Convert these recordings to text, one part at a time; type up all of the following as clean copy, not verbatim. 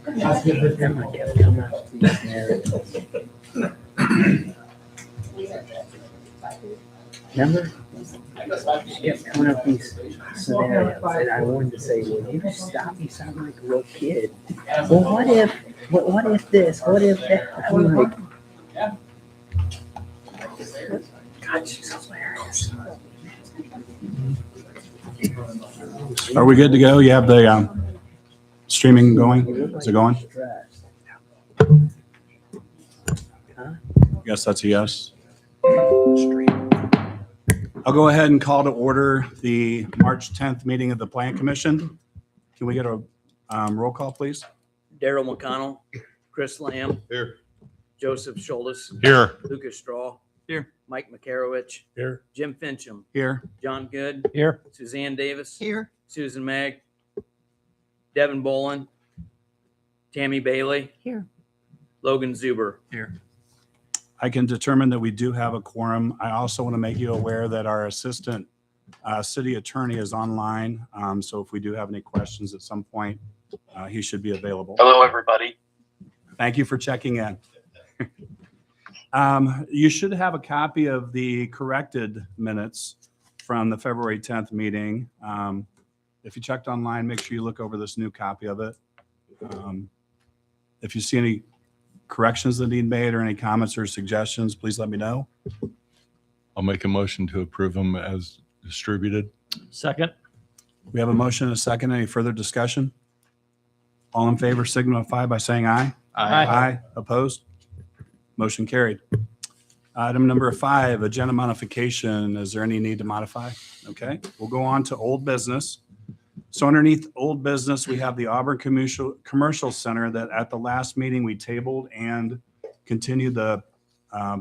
Emma kept coming up with these narratives. Remember? She kept coming up with these scenarios, and I wanted to say, "Will you stop? You sound like a real kid." Well, what if? What if this? What if that? I'm like, God, she's hilarious. Are we good to go? You have the streaming going? Is it going? Yes, that's a yes. I'll go ahead and call to order the March 10th meeting of the Plan Commission. Can we get a roll call, please? Daryl McConnell, Chris Lamb. Here. Joseph Schultes. Here. Lucas Straw. Here. Mike McCarowicz. Here. Jim Fincham. Here. John Good. Here. Suzanne Davis. Here. Susan Mag. Devin Bolin. Tammy Bailey. Here. Logan Zuber. Here. I can determine that we do have a quorum. I also want to make you aware that our assistant city attorney is online. So if we do have any questions at some point, he should be available. Hello, everybody. Thank you for checking in. You should have a copy of the corrected minutes from the February 10th meeting. If you checked online, make sure you look over this new copy of it. If you see any corrections that need made or any comments or suggestions, please let me know. I'll make a motion to approve them as distributed. Second. We have a motion and a second. Any further discussion? All in favor signify by saying aye. Aye. Opposed? Motion carried. Item number 5, agenda modification. Is there any need to modify? Okay, we'll go on to old business. So underneath old business, we have the Auburn Commercial Center that at the last meeting we tabled and continued the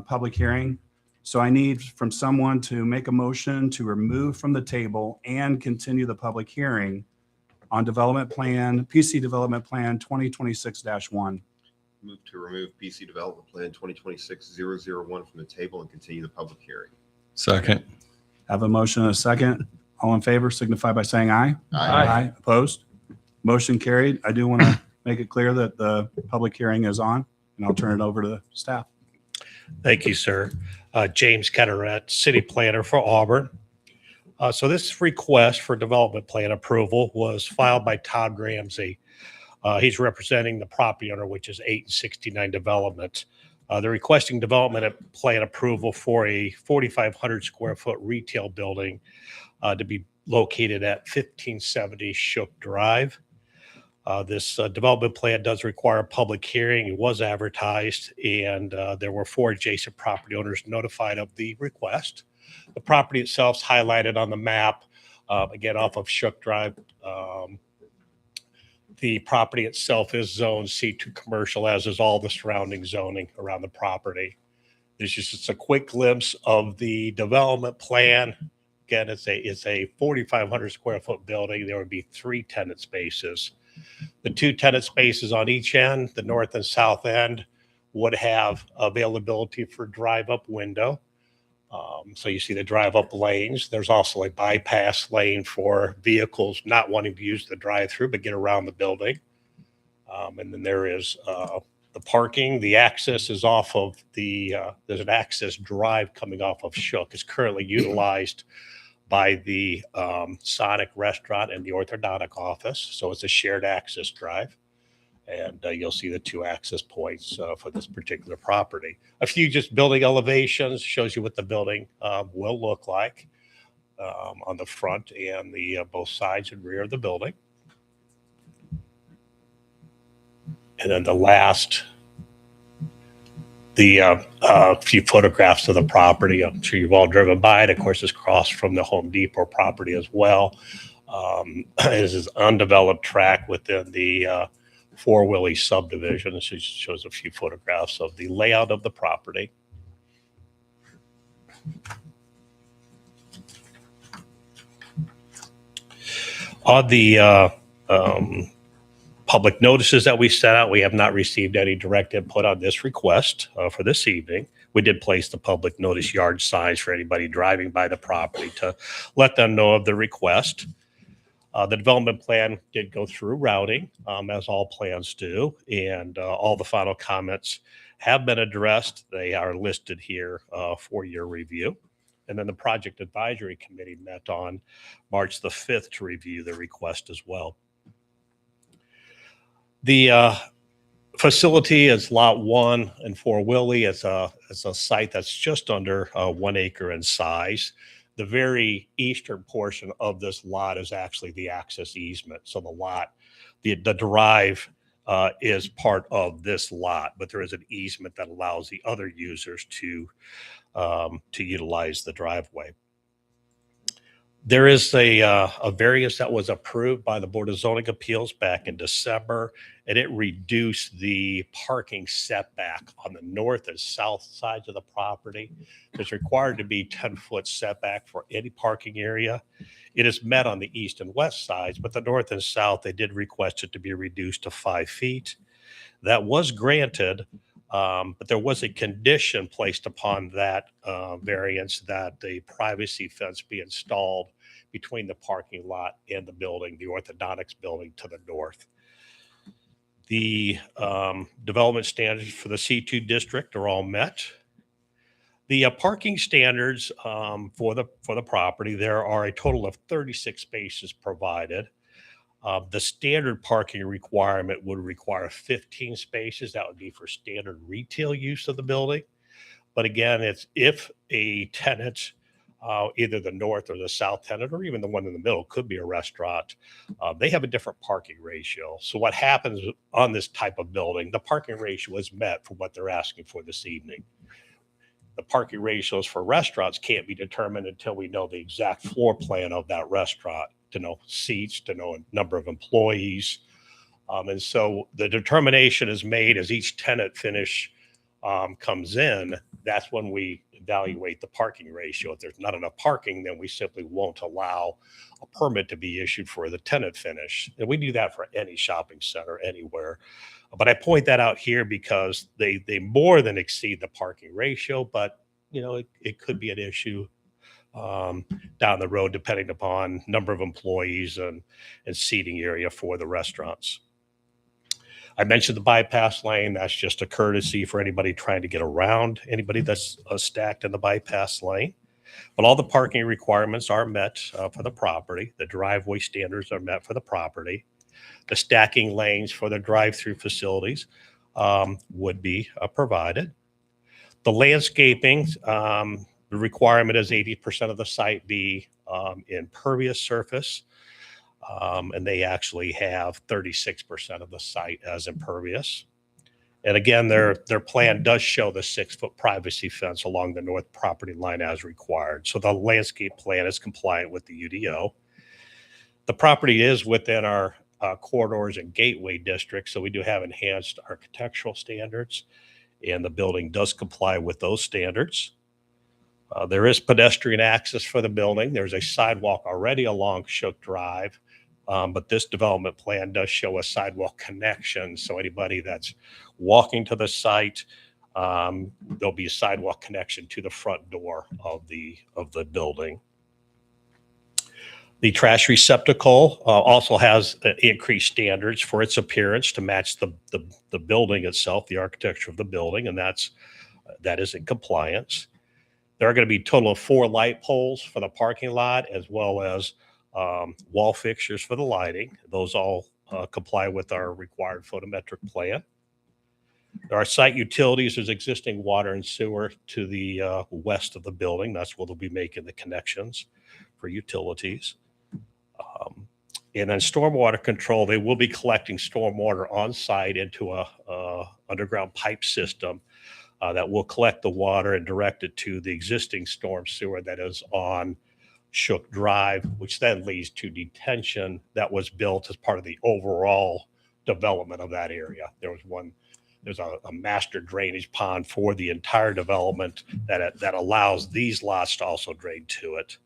public hearing. So I need from someone to make a motion to remove from the table and continue the public hearing on development plan, PC Development Plan 2026-1. Move to remove PC Development Plan 2026-001 from the table and continue the public hearing. Second. Have a motion and a second. All in favor signify by saying aye. Aye. Opposed? Motion carried. I do want to make it clear that the public hearing is on, and I'll turn it over to staff. Thank you, sir. James Ketterett, City Planner for Auburn. So this request for development plan approval was filed by Todd Ramsey. He's representing the property owner, which is 869 Development. They're requesting development plan approval for a 4,500 square foot retail building to be located at 1570 Shook Drive. This development plan does require a public hearing. It was advertised, and there were 4 adjacent property owners notified of the request. The property itself is highlighted on the map, again, off of Shook Drive. The property itself is zoned C2 commercial, as is all the surrounding zoning around the property. This is just a quick glimpse of the development plan. Again, it's a 4,500 square foot building. There would be 3 tenant spaces. The 2 tenant spaces on each end, the north and south end, would have availability for drive-up window. So you see the drive-up lanes. There's also a bypass lane for vehicles not wanting to use the drive-through but get around the building. And then there is the parking. The access is off of the, there's an access drive coming off of Shook. It's currently utilized by the Sonic restaurant and the orthodontic office. So it's a shared access drive. And you'll see the 2 access points for this particular property. A few just building elevations shows you what the building will look like on the front and the both sides and rear of the building. And then the last, few photographs of the property. I'm sure you've all driven by it. Of course, it's across from the Home Depot property as well. This is undeveloped track within the Four Willie subdivision. This just shows a few photographs of the layout of the property. On the public notices that we sent out, we have not received any direct input on this request for this evening. We did place the public notice yard signs for anybody driving by the property to let them know of the request. The development plan did go through routing, as all plans do, and all the final comments have been addressed. They are listed here for your review. And then the project advisory committee met on March the 5th to review the request as well. The facility is Lot 1 and 4 Willie. It's a site that's just under 1 acre in size. The very eastern portion of this lot is actually the access easement. So the lot, the drive is part of this lot, but there is an easement that allows the other users to utilize the driveway. There is a variance that was approved by the Board of Zoning Appeals back in December, and it reduced the parking setback on the north and south sides of the property. It's required to be 10-foot setback for any parking area. It is met on the east and west sides, but the north and south, they did request it to be reduced to 5 feet. That was granted, but there was a condition placed upon that variance that the privacy fence be installed between the parking lot and the building, the orthodontics building to the north. The development standards for the C2 district are all met. The parking standards for the property, there are a total of 36 spaces provided. The standard parking requirement would require 15 spaces. That would be for standard retail use of the building. But again, it's if a tenant, either the north or the south tenant, or even the one in the middle, could be a restaurant, they have a different parking ratio. So what happens on this type of building, the parking ratio is met for what they're asking for this evening. The parking ratios for restaurants can't be determined until we know the exact floor plan of that restaurant, to know seats, to know a number of employees. And so the determination is made as each tenant finish comes in. That's when we evaluate the parking ratio. If there's not enough parking, then we simply won't allow a permit to be issued for the tenant finish. And we do that for any shopping center anywhere. But I point that out here because they more than exceed the parking ratio, but it could be an issue down the road, depending upon number of employees and seating area for the restaurants. I mentioned the bypass lane. That's just a courtesy for anybody trying to get around anybody that's stacked in the bypass lane. But all the parking requirements are met for the property. The driveway standards are met for the property. The stacking lanes for the drive-through facilities would be provided. The landscaping, the requirement is 80% of the site be impervious surface, and they actually have 36% of the site as impervious. And again, their plan does show the 6-foot privacy fence along the north property line as required. So the landscape plan is compliant with the UDO. The property is within our corridors and gateway districts, so we do have enhanced architectural standards, and the building does comply with those standards. There is pedestrian access for the building. There's a sidewalk already along Shook Drive, but this development plan does show a sidewalk connection. So anybody that's walking to the site, there'll be a sidewalk connection to the front door of the building. The trash receptacle also has increased standards for its appearance to match the building itself, the architecture of the building, and that is in compliance. There are going to be a total of 4 light poles for the parking lot, as well as wall fixtures for the lighting. Those all comply with our required photometric plan. There are site utilities. There's existing water and sewer to the west of the building. That's where they'll be making the connections for utilities. And then stormwater control, they will be collecting stormwater on site into a underground pipe system that will collect the water and direct it to the existing storm sewer that is on Shook Drive, which then leads to detention that was built as part of the overall development of that area. There's a master drainage pond for the entire development that allows these lots to also drain to it.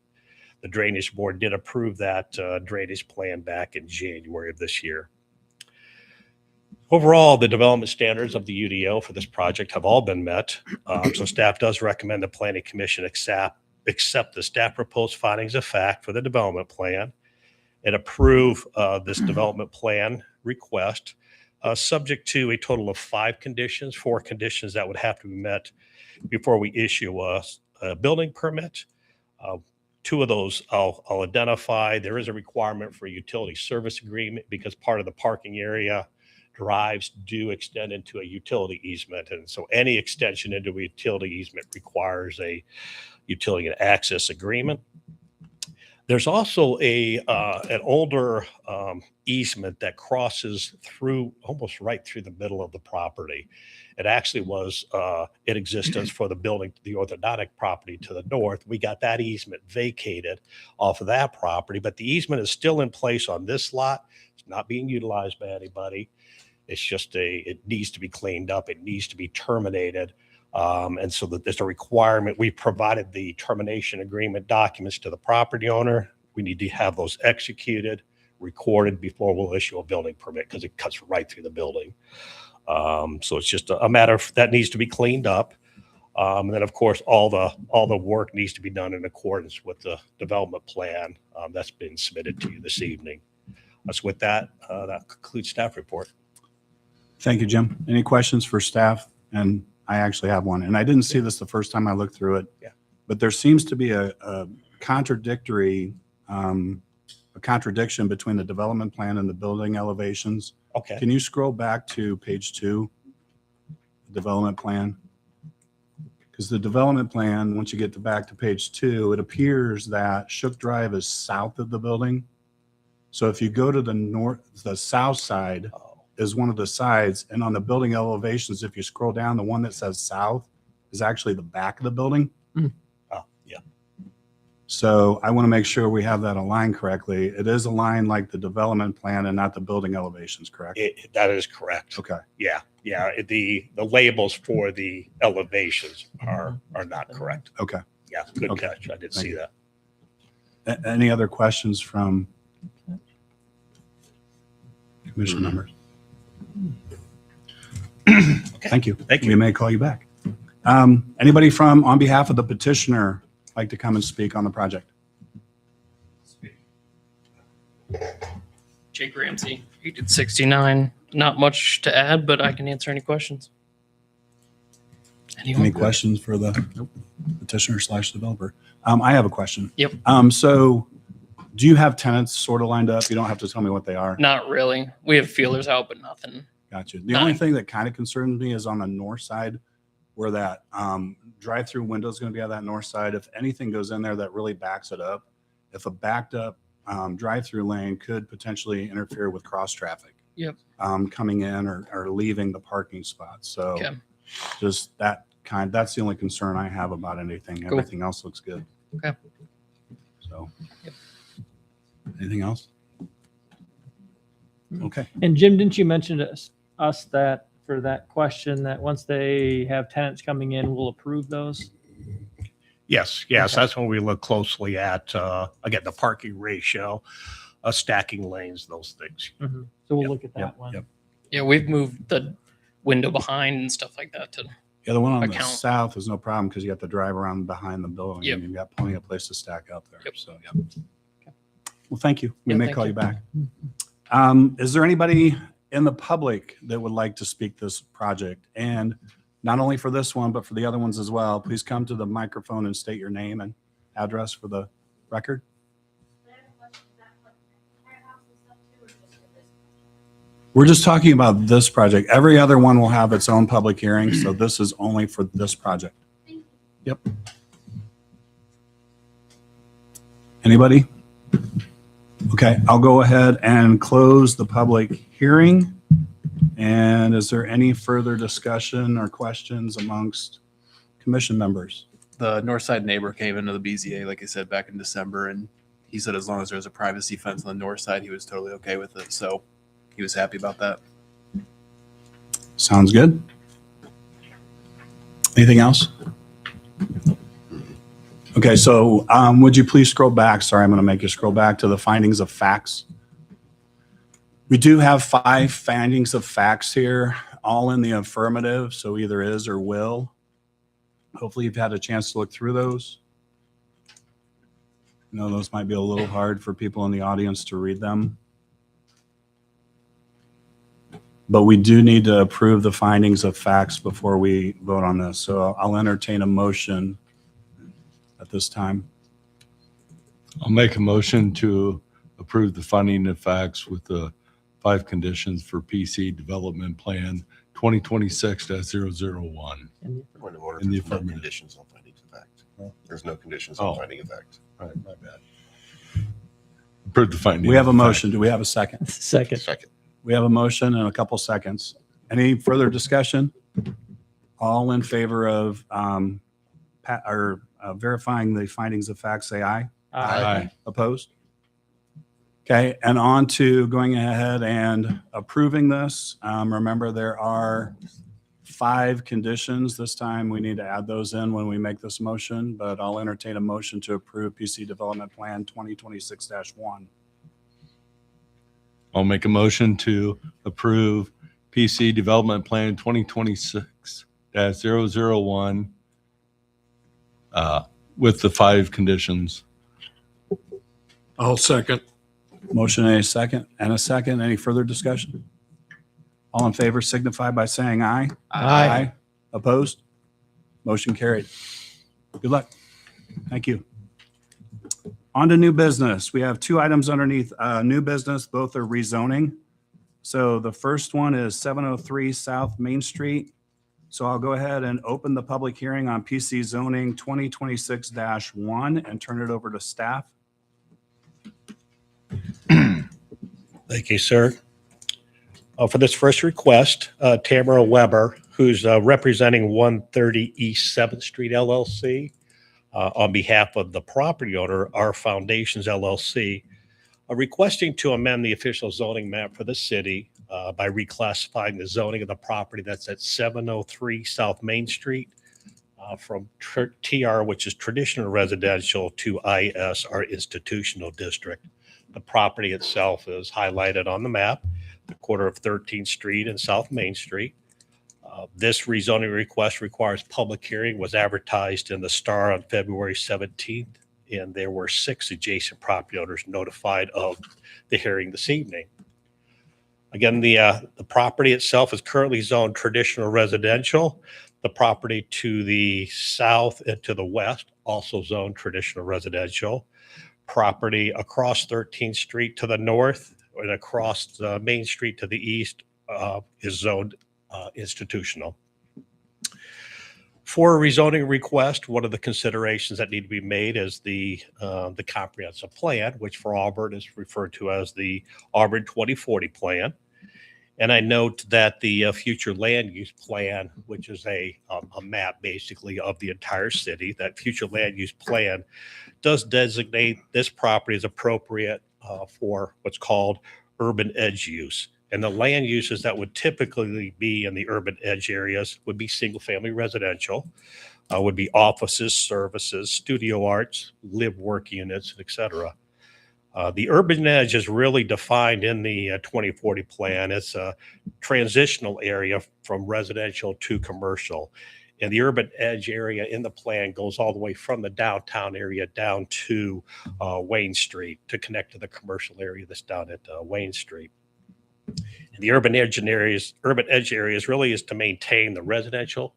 The Drainage Board did approve that drainage plan back in January of this year. Overall, the development standards of the UDO for this project have all been met. So staff does recommend the Planning Commission accept the staff proposed findings of fact for the development plan and approve this development plan request, subject to a total of 5 conditions, 4 conditions that would have to be met before we issue a building permit. 2 of those I'll identify. There is a requirement for a utility service agreement because part of the parking area drives do extend into a utility easement. And so any extension into a utility easement requires a utility and access agreement. There's also an older easement that crosses through, almost right through the middle of the property. It actually was in existence for the building, the orthodontic property to the north. We got that easement vacated off of that property, but the easement is still in place on this lot. It's not being utilized by anybody. It's just it needs to be cleaned up. It needs to be terminated. And so that there's a requirement. We provided the termination agreement documents to the property owner. We need to have those executed, recorded before we'll issue a building permit because it cuts right through the building. So it's just a matter of that needs to be cleaned up. And then of course, all the work needs to be done in accordance with the development plan that's been submitted to you this evening. So with that, that concludes staff report. Thank you, Jim. Any questions for staff? And I actually have one, and I didn't see this the first time I looked through it. Yeah. But there seems to be a contradiction between the development plan and the building elevations. Okay. Can you scroll back to page 2, the development plan? Because the development plan, once you get back to page 2, it appears that Shook Drive is south of the building. So if you go to the south side is one of the sides, and on the building elevations, if you scroll down, the one that says south is actually the back of the building. Oh, yeah. So I want to make sure we have that aligned correctly. It is aligned like the development plan and not the building elevations, correct? That is correct. Okay. Yeah. The labels for the elevations are not correct. Okay. Yeah. Good Okay. catch. I did Thank see you. that. Any other questions from commission members? Thank you. Thank you. We may call you back. Anybody on behalf of the petitioner, like to come and speak on the project? Jake Ramsey, 869. Not much to add, but I can answer any questions. Anyone? Any questions for the petitioner / developer? I have a question. Yep. So do you have tenants sort of lined up? You don't have to tell me what they are. Not really. We have feelers out, but nothing. Gotcha. The only thing that kind of concerns me is on the north side where that drive-through window is going to be on that north side. If anything goes in there that really backs it up, if a backed up drive-through lane could potentially interfere with cross traffic. Yep. Coming in or leaving the parking spot. So Okay. just that's the only concern I have about anything. Cool. Everything else looks good. Okay. So Yep. anything else? Okay. And Jim, didn't you mention to us that for that question that once they have tenants coming in, we'll approve those? Yes. Okay. That's when we look closely at, again, the parking ratio, stacking lanes, those things. So we'll Yep, look at that yep, one. yep. Yeah, we've moved the window behind and stuff like that to. Yeah, the one on the Account. south is no problem because you have to drive around behind the building Yep. and you've got plenty of place to stack up there. Yep. So, yeah. Well, thank you. We Yeah, may thank call you. you back. Is there anybody in the public that would like to speak this project? And not only for this one, but for the other ones as well, please come to the microphone and state your name and address for the record. We're just talking about this project. Every other one will have its own public hearing, so this is only for this project. Yep. Anybody? Okay, I'll go ahead and close the public hearing. And is there any further discussion or questions amongst commission members? The north side neighbor came into the BZA, like I said, back in December, and he said as long as there was a privacy fence on the north side, he was totally okay with it. So he was happy about that. Sounds good. Anything else? Okay, so would you please scroll back? Sorry, I'm going to make you scroll back to the findings of facts. We do have 5 findings of facts here, all in the affirmative, so either is or will. Hopefully you've had a chance to look through those. I know those might be a little hard for people in the audience to read them. But we do need to approve the findings of facts before we vote on this. So I'll entertain a motion at this time. I'll make a motion to approve the finding of facts with the 5 conditions for PC Development Plan 2026-001. Point of order. In the There's no affirmative. conditions on findings of fact. Huh? There's no conditions Oh. on finding of fact. All right, my bad. Approve the finding. We have a of fact. motion. Do we have a second? Second. Second. We have a motion and a couple seconds. Any further discussion? All in favor of verifying the findings of facts, say aye. Aye. Opposed? Okay, and on to going ahead and approving this. Remember, there are 5 conditions. This time, we need to add those in when we make this motion, but I'll entertain a motion to approve PC Development Plan 2026-1. I'll make a motion to approve PC Development Plan 2026-001 with the 5 conditions. I'll second. Motion and a second. Any further discussion? All in favor signify by saying aye. Aye. Opposed? Motion carried. Good luck. Thank you. On to new business. We have 2 items underneath new business. Both are rezoning. So the first one is 703 South Main Street. So I'll go ahead and open the public hearing on PC zoning 2026-1 and turn it over to staff. Thank you, sir. For this first request, Tamara Weber, who's representing 130 East 7th Street LLC, on behalf of the property owner, Our Foundations LLC, requesting to amend the official zoning map for the city by reclassifying the zoning of the property that's at 703 South Main Street from TR, which is traditional residential, to IS, our institutional district. The property itself is highlighted on the map, the corner of 13th Street and South Main Street. This rezoning request requires public hearing, was advertised in the Star on February 17th, and there were 6 adjacent property owners notified of the hearing this evening. Again, the property itself is currently zoned traditional residential. The property to the south and to the west also zoned traditional residential. Property across 13th Street to the north and across the Main Street to the east is zoned institutional. For a rezoning request, one of the considerations that need to be made is the comprehensive plan, which for Auburn is referred to as the Auburn 2040 plan. And I note that the future land use plan, which is a map basically of the entire city, that future land use plan does designate this property as appropriate for what's called urban edge use. And the land uses that would typically be in the urban edge areas would be single-family residential, would be offices, services, studio arts, live-work units, et cetera. The urban edge is really defined in the 2040 plan. It's a transitional area from residential to commercial. And the urban edge area in the plan goes all the way from the downtown area down to Wayne Street to connect to the commercial area that's down at Wayne Street. And the urban edge areas really is to maintain the residential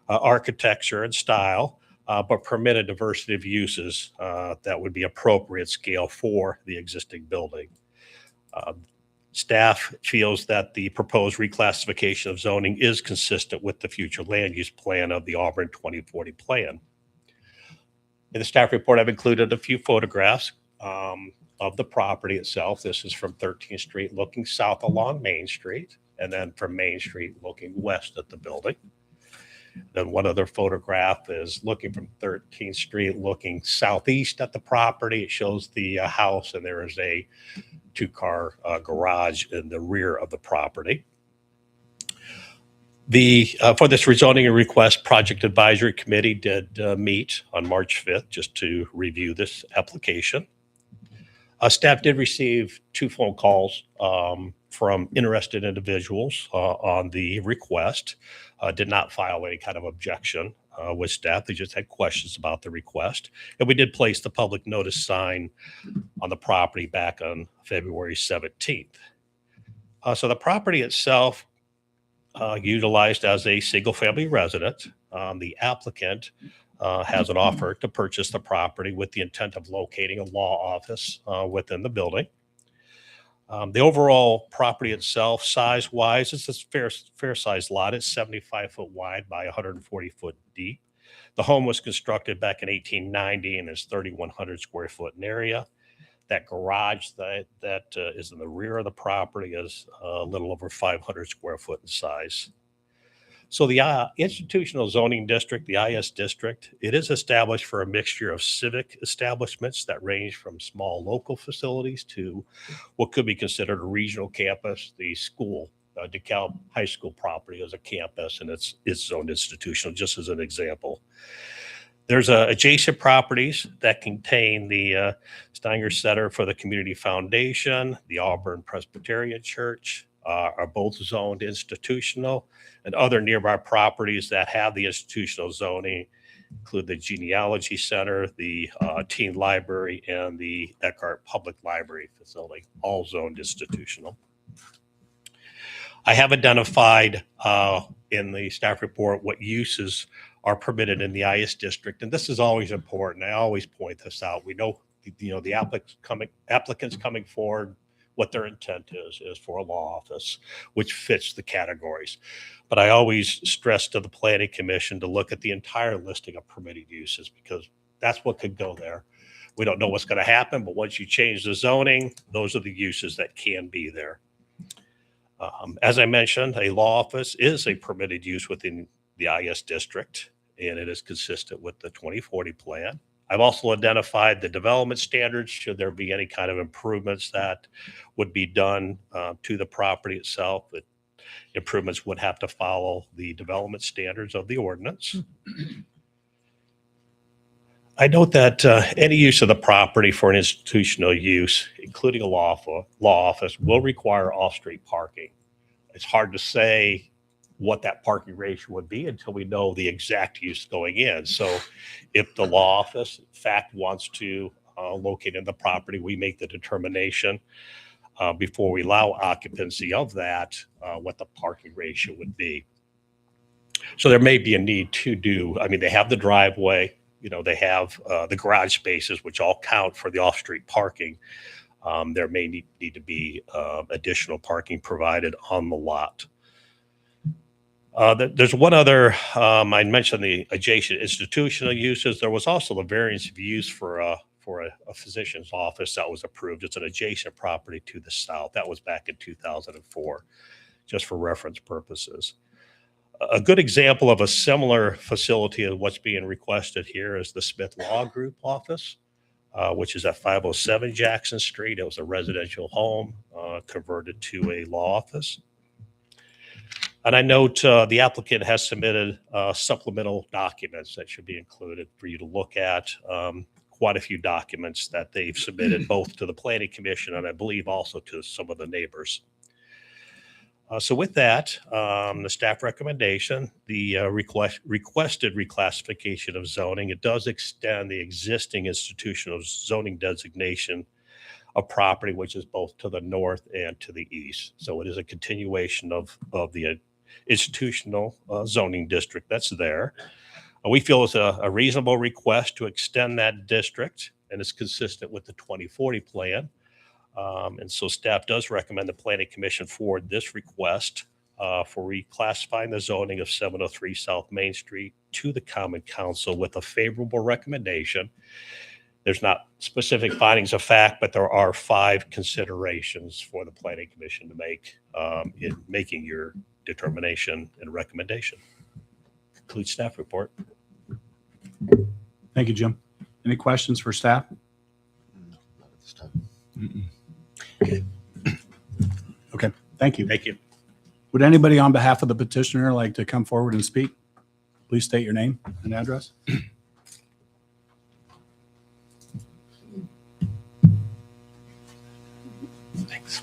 architecture and style, but permit a diversity of uses that would be appropriate scale for the existing building. Staff feels that the proposed reclassification of zoning is consistent with the future land use plan of the Auburn 2040 plan. In the staff report, I've included a few photographs of the property itself. This is from 13th Street looking south along Main Street, and then from Main Street looking west at the building. Then one other photograph is looking from 13th Street looking southeast at the property. It shows the house, and there is a 2-car garage in the rear of the property. For this rezoning request, Project Advisory Committee did meet on March 5th just to review this application. Staff did receive 2 phone calls from interested individuals on the request. Did not file any kind of objection. with staff. They just had questions about the request. And we did place the public notice sign on the property back on February 17th. So the property itself utilized as a single-family residence. The applicant has an offer to purchase the property with the intent of locating a law office within the building. The overall property itself, size-wise, it's a fair-sized lot. It's 75 foot wide by 140 foot deep. The home was constructed back in 1890 and is 3,100 square foot in area. That garage that is in the rear of the property is a little over 500 square foot in size. So the institutional zoning district, the IS district, it is established for a mixture of civic establishments that range from small local facilities to what could be considered a regional campus. The school, DeKalb High School property is a campus and it's zoned institutional, just as an example. There's adjacent properties that contain the Steiner Center for the Community Foundation, the Auburn Presbyterian Church, are both zoned institutional, and other nearby properties that have the institutional zoning include the Genealogy Center, the Teen Library, and the Eckhart Public Library facility, all zoned institutional. I have identified in the staff report what uses are permitted in the IS district, and this is always important. I always point this out. We know, the applicants coming forward, what their intent is for a law office, which fits the categories. But I always stress to the Planning Commission to look at the entire listing of permitted uses, because that's what could go there. We don't know what's going to happen, but once you change the zoning, those are the uses that can be there. As I mentioned, a law office is a permitted use within the IS district, and it is consistent with the 2040 plan. I've also identified the development standards, should there be any kind of improvements that would be done to the property itself. That improvements would have to follow the development standards of the ordinance. I note that any use of the property for an institutional use, including a law office, will require off-street parking. It's hard to say what that parking ratio would be until we know the exact use going in. So if the law office, in fact, wants to locate in the property, we make the determination before we allow occupancy of that, what the parking ratio would be. So there may be a need to they have the driveway, they have the garage spaces, which all count for the off-street parking. There may need to be additional parking provided on the lot. There's one other, I mentioned the adjacent institutional uses. There was also the variance of use for a physician's office that was approved. It's an adjacent property to the south. That was back in 2004, just for reference purposes. A good example of a similar facility of what's being requested here is the Smith Law Group office, which is at 507 Jackson Street. It was a residential home converted to a law office. And I note the applicant has submitted supplemental documents that should be included for you to look at. Quite a few documents that they've submitted both to the Planning Commission and I believe also to some of the neighbors. So with that, the staff recommendation, the requested reclassification of zoning, it does extend the existing institutional zoning designation of property, which is both to the north and to the east. So it is a continuation of the institutional zoning district that's there. We feel it's a reasonable request to extend that district, and it's consistent with the 2040 plan. And so staff does recommend the Planning Commission forward this request for reclassifying the zoning of 703 South Main Street to the Common Council with a favorable recommendation. There's not specific findings of fact, but there are 5 considerations for the Planning Commission to make in making your determination and recommendation. Concludes staff report. Thank you, Jim. Any questions for staff? Not at this time. Okay, thank you. Thank you. Would anybody on behalf of the petitioner like to come forward and speak? Please state your name and address. Thanks.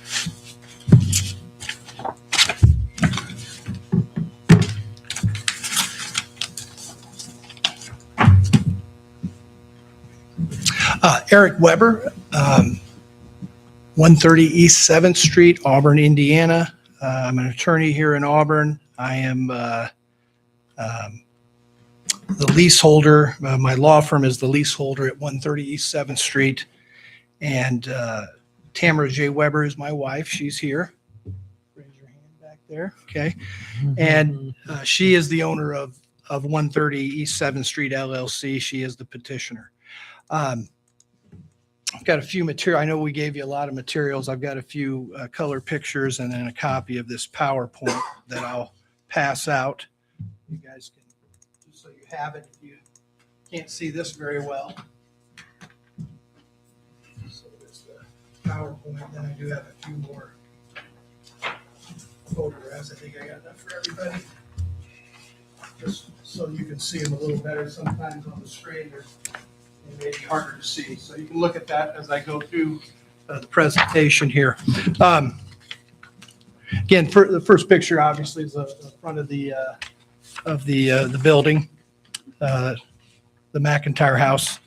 Eric Weber, 130 East 7th Street, Auburn, Indiana. I'm an attorney here in Auburn. I am the leaseholder. My law firm is the leaseholder at 130 East 7th Street. And Tamara J. Weber is my wife. She's here. Raise your hand back there. Okay. And she is the owner of 130 East 7th Street LLC. She is the petitioner. I've got a few material. I know we gave you a lot of materials. I've got a few color pictures and then a copy of this PowerPoint that I'll pass out. You guys can, just so you have it, if you can't see this very well. So there's the PowerPoint. Then I do have a few more photographs. I think I got enough for everybody. Just so you can see them a little better. Sometimes on the screen they may be harder to see. So you can look at that as I go through the presentation here. Again, the first picture obviously is the front of the building, the McIntyre house.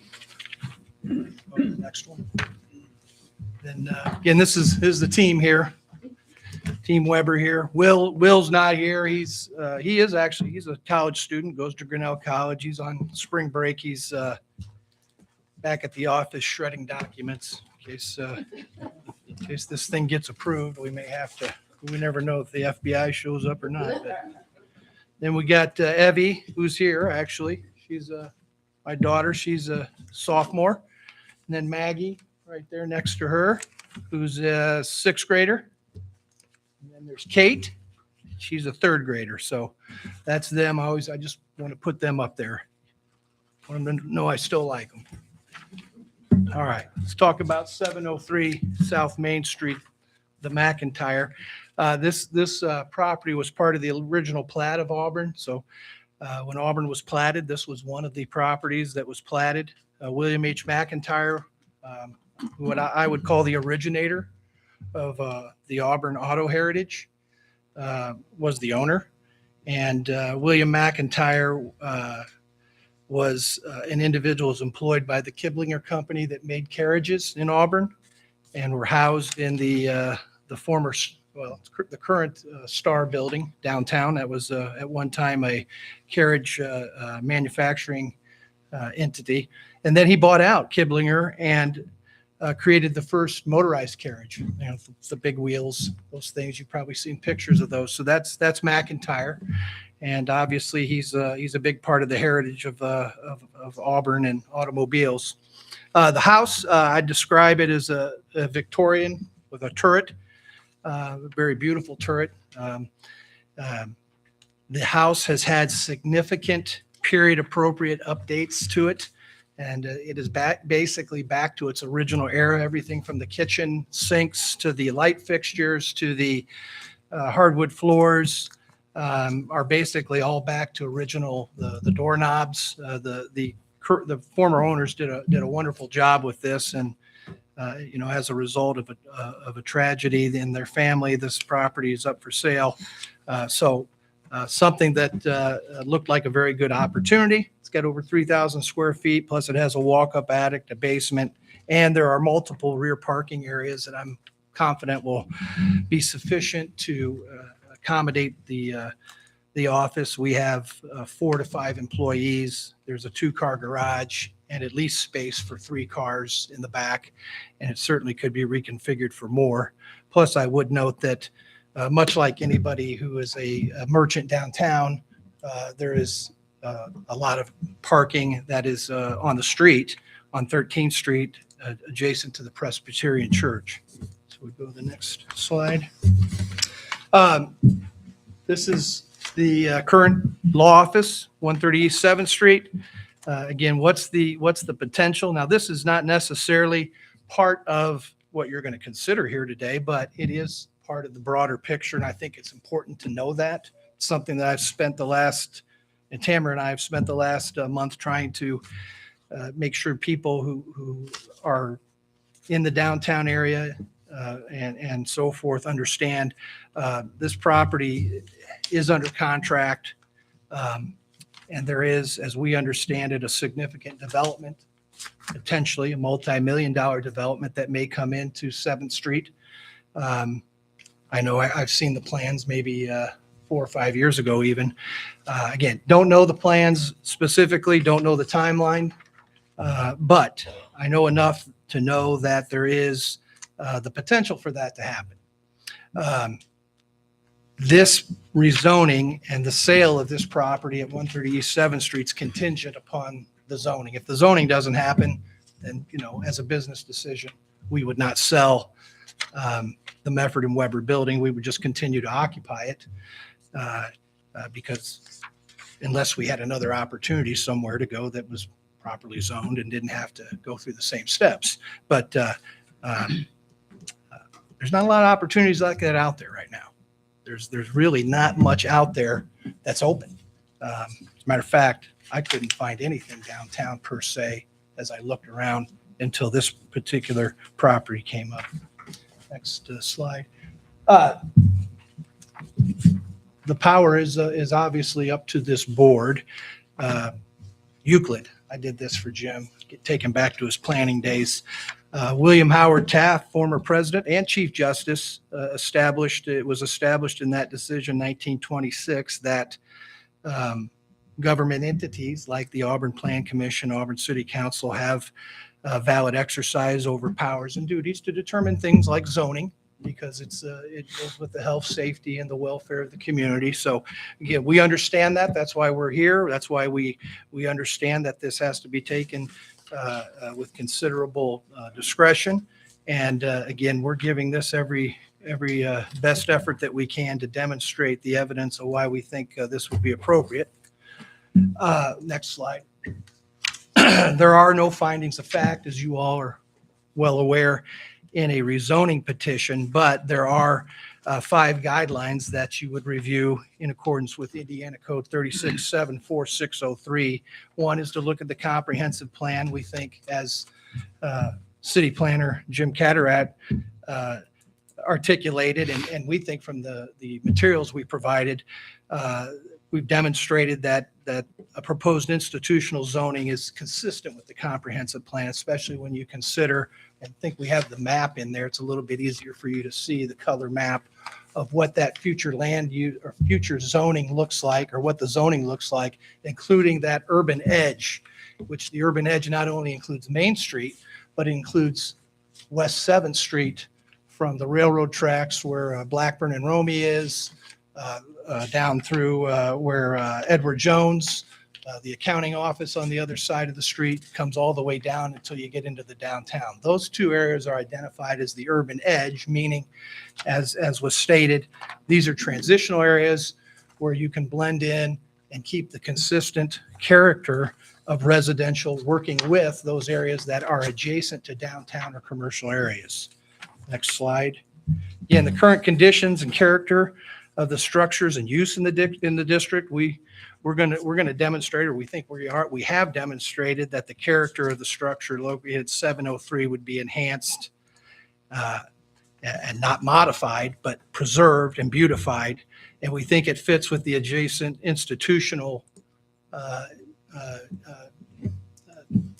The next one. Then again, this is the team here. Team Weber here. Will's not here. He is a college student, goes to Grinnell College. He's on spring break. He's back at the office shredding documents in case this thing gets approved. We never know if the FBI shows up or not. But then we got Evie, who's here actually. She's my daughter. She's a sophomore. And then Maggie right there next to her, who's a sixth grader. And then there's Kate. She's a third grader. So that's them. I just want to put them up there. I want them to know I still like them. All right. Let's talk about 703 South Main Street, the McIntyre. This property was part of the original plat of Auburn. So when Auburn was platted, this was one of the properties that was platted. William H. McIntyre, what I would call the originator of the Auburn auto heritage, was the owner. And William McIntyre was an individual was employed by the Kiblinger Company that made carriages in Auburn and were housed in the former, the current Star building downtown. That was at one time a carriage manufacturing entity. And then he bought out Kiblinger and created the first motorized carriage, the big wheels, those things. You've probably seen pictures of those. So that's McIntyre. And obviously he's a big part of the heritage of Auburn and automobiles. The house, I describe it as a Victorian with a turret, a very beautiful turret. The house has had significant period appropriate updates to it. And it is basically back to its original era, everything from the kitchen sinks to the light fixtures to the hardwood floors are basically all back to original. The doorknobs, the former owners did a wonderful job with this, and as a result of a tragedy in their family, this property is up for sale. So something that looked like a very good opportunity. It's got over 3,000 square feet, plus it has a walk-up attic, a basement, and there are multiple rear parking areas that I'm confident will be sufficient to accommodate the office. We have 4 to 5 employees. There's a 2-car garage and at least space for 3 cars in the back, and it certainly could be reconfigured for more. Plus, I would note that much like anybody who is a merchant downtown, there is a lot of parking that is on the street, on 13th Street, adjacent to the Presbyterian Church. So we go to the next slide. This is the current law office, 130 East 7th Street. Again, what's the potential? Now, this is not necessarily part of what you're going to consider here today, but it is part of the broader picture, and I think it's important to know that. It's something that I've spent and Tamara and I have spent the last month trying to make sure people who are in the downtown area and so forth understand this property is under contract, and there is, as we understand it, a significant development potentially a multi-million-dollar development that may come into 7th Street. I know I've seen the plans maybe 4 or 5 years ago even. Again, don't know the plans specifically, don't know the timeline, but I know enough to know that there is the potential for that to happen. This rezoning and the sale of this property at 130 East 7th Street is contingent upon the zoning. If the zoning doesn't happen, then, as a business decision, we would not sell the Mefford and Weber building. We would just continue to occupy it because unless we had another opportunity somewhere to go that was properly zoned and didn't have to go through the same steps. But there's not a lot of opportunities like that out there right now. There's really not much out there that's open. As a matter of fact, I couldn't find anything downtown per se as I looked around until this particular property came up. Next slide. The power is obviously up to this board. Euclid, I did this for Jim, taken back to his planning days. William Howard Taft, former president and chief justice, it was established in that decision 1926 that government entities like the Auburn Plan Commission, Auburn City Council have valid exercise over powers and duties to determine things like zoning, because it deals with the health, safety, and the welfare of the community. So again, we understand that. That's why we're here. That's why we understand that this has to be taken with considerable discretion. And again, we're giving this every best effort that we can to demonstrate the evidence of why we think this would be appropriate. Next slide. There are no findings of fact, as you all are well aware, in a rezoning petition, but there are 5 guidelines that you would review in accordance with Indiana Code 36.74603. One is to look at the comprehensive plan. We think, as City Planner Jim Catterat articulated, and we think from the materials we provided, we've demonstrated that a proposed institutional zoning is consistent with the comprehensive plan, especially when you consider, and think we have the map in there. It's a little bit easier for you to see the color map of what that future land use or future zoning looks like, or what the zoning looks like, including that urban edge, which the urban edge not only includes Main Street, but includes West 7th Street from the railroad tracks where Blackburn and Romey is, down through where Edward Jones, the accounting office on the other side of the street, comes all the way down until you get into the downtown. Those 2 areas are identified as the urban edge, meaning, as was stated, these are transitional areas where you can blend in and keep the consistent character of residential, working with those areas that are adjacent to downtown or commercial areas. Next slide. Again, the current conditions and character of the structures and use in the district, we're going to demonstrate, or we think we have demonstrated, that the character of the structure located at 703 would be enhanced and not modified, but preserved and beautified. And we think it fits with the adjacent institutional